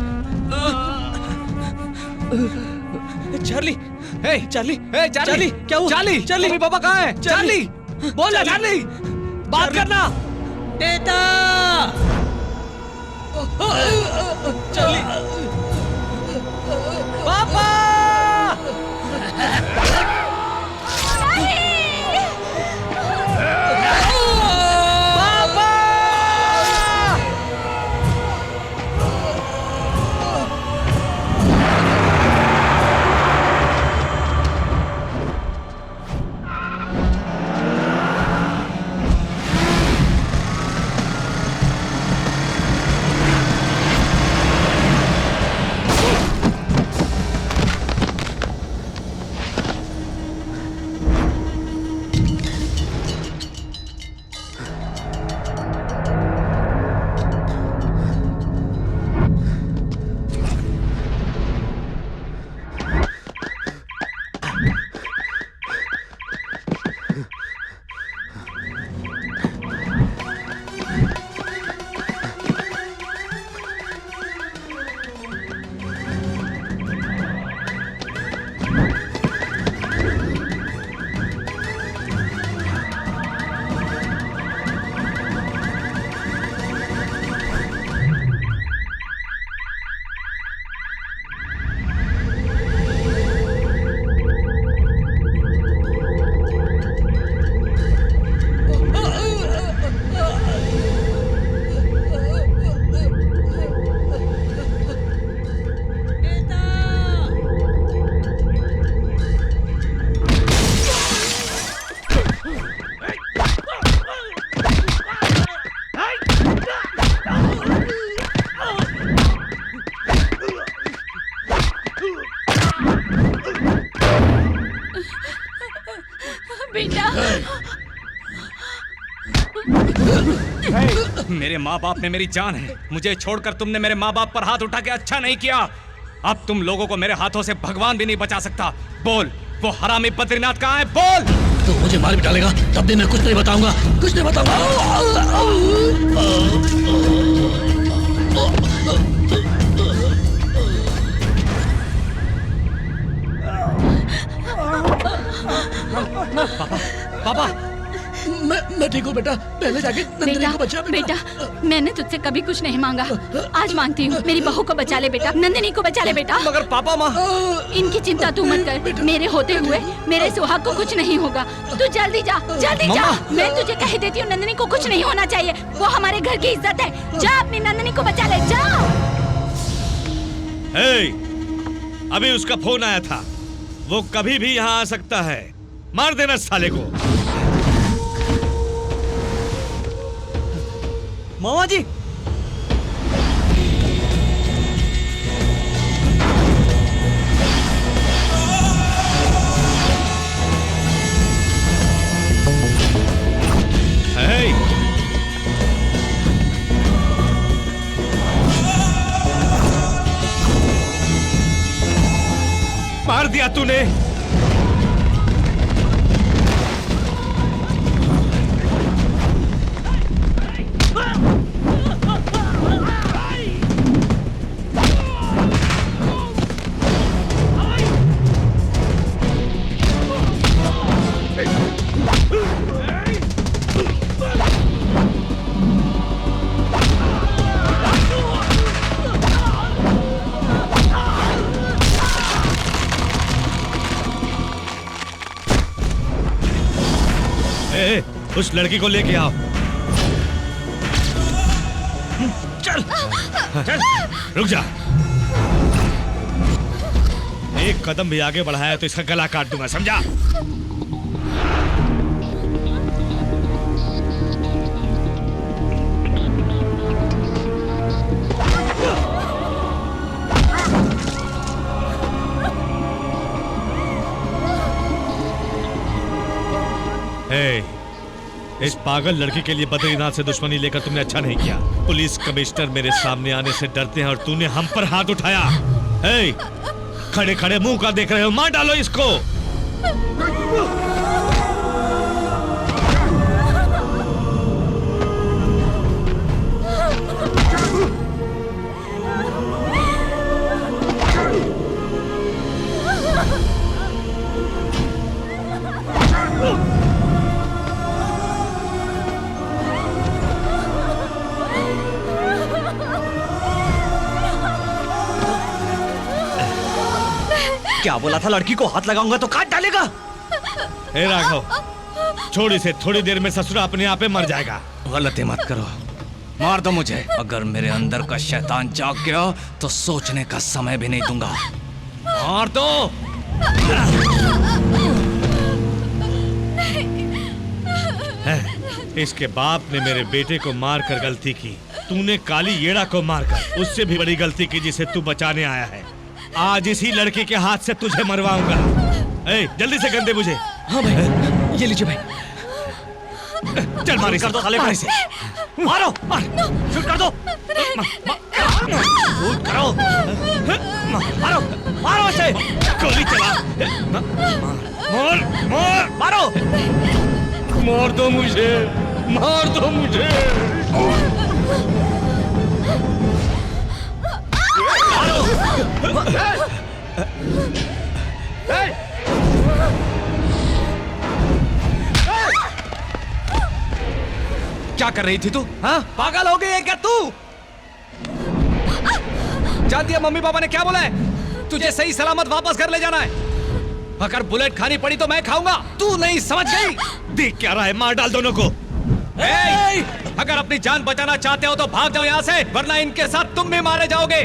चार्ली, हे चार्ली, हे चार्ली, क्या हुआ? चार्ली, चार्ली, मम्मी पापा कहाँ है? चार्ली, बोल ना चार्ली, बात करना। बेटा, चार्ली, पापा! बेटा। मेरे माँ बाप में मेरी जान है। मुझे छोड़कर तुमने मेरे माँ बाप पर हाथ उठा के अच्छा नहीं किया। अब तुम लोगों को मेरे हाथों से भगवान भी नहीं बचा सकता। बोल, वो हरामी बद्रीनाथ कहाँ है? बोल। तू मुझे मार भी डालेगा तब भी मैं कुछ नहीं बताऊंगा, कुछ नहीं बताऊंगा। पापा, मैं ठीक हूँ बेटा, पहले जाके नंदिनी को बचा बेटा, मैंने तुझसे कभी कुछ नहीं मांगा, आज मांगती हूँ। मेरी बहू को बचा ले बेटा, नंदिनी को बचा ले बेटा। मगर पापा माँ, इनकी चिंता तू मत कर, मेरे होते हुए मेरे सुहाग को कुछ नहीं होगा। तू जल्दी जा, जल्दी जा। मैं तुझे कह देती हूँ, नंदिनी को कुछ नहीं होना चाहिए, वो हमारे घर की इज्जत है। जा अपनी नंदिनी को बचा ले, जा। अभी उसका फोन आया था, वो कभी भी यहाँ आ सकता है। मार देना साले को। मामा जी, मार दिया तूने। उस लड़की को लेके आओ। चल चल, रुक जा। एक कदम भी आगे बढ़ाया तो इसका गला काट दूंगा, समझा? इस पागल लड़की के लिए बद्रीनाथ से दुश्मनी लेकर तुमने अच्छा नहीं किया। पुलिस कमिश्नर मेरे सामने आने से डरते हैं और तूने हम पर हाथ उठाया। खड़े खड़े मुंह का देख रहे हो? मार डालो इसको। क्या बोला था? लड़की को हाथ लगाऊंगा तो काट डालेगा। हे राघव, छोड़ इसे, थोड़ी देर में ससुरा अपने आप मर जाएगा। गलती मत करो, मार दो मुझे। अगर मेरे अंदर का शैतान जाग गया तो सोचने का समय भी नहीं दूंगा। मार दो। इसके बाप ने मेरे बेटे को मारकर गलती की। तूने काली येड़ा को मारकर उससे भी बड़ी गलती की जिसे तू बचाने आया है। आज इसी लड़के के हाथ से तुझे मरवाऊंगा। जल्दी से गंदे मुझे। हाँ भाई, ये लीजिए भाई। चल मार कर दो साले को इसे। मारो, मार, शूट कर दो। शूट करो। मारो, मारो इसे। गोली चला। मार, मार, मारो। मार दो मुझे, मार दो मुझे। क्या कर रही थी तू? हाँ, पागल हो गई है क्या तू? जानती है मम्मी पापा ने क्या बोला है? तुझे सही सलामत वापस घर ले जाना है। अगर बुलेट खानी पड़ी तो मैं खाऊंगा, तू नहीं समझ गई? देख क्या रहा है, मार डाल दोनों को। अगर अपनी जान बचाना चाहते हो तो भाग जाओ यहाँ से, वरना इनके साथ तुम भी मारे जाओगे।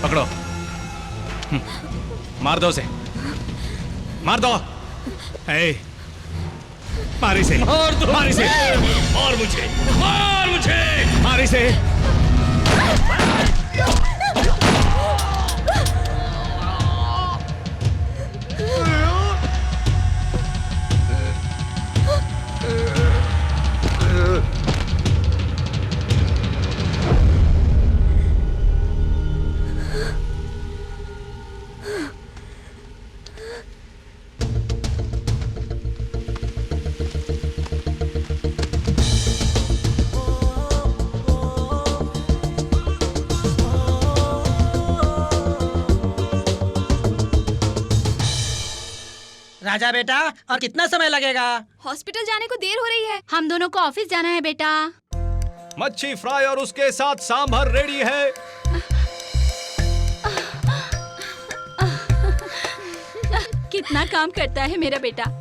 पकड़ो। मार दो उसे, मार दो। मार इसे, मार दो, मार इसे, मार मुझे, मार मुझे, मार इसे। राजा बेटा, और कितना समय लगेगा? हॉस्पिटल जाने को देर हो रही है। हम दोनों को ऑफिस जाना है बेटा। मच्छी फ्राई और उसके साथ सांभर रेडी है। कितना काम करता है मेरा बेटा।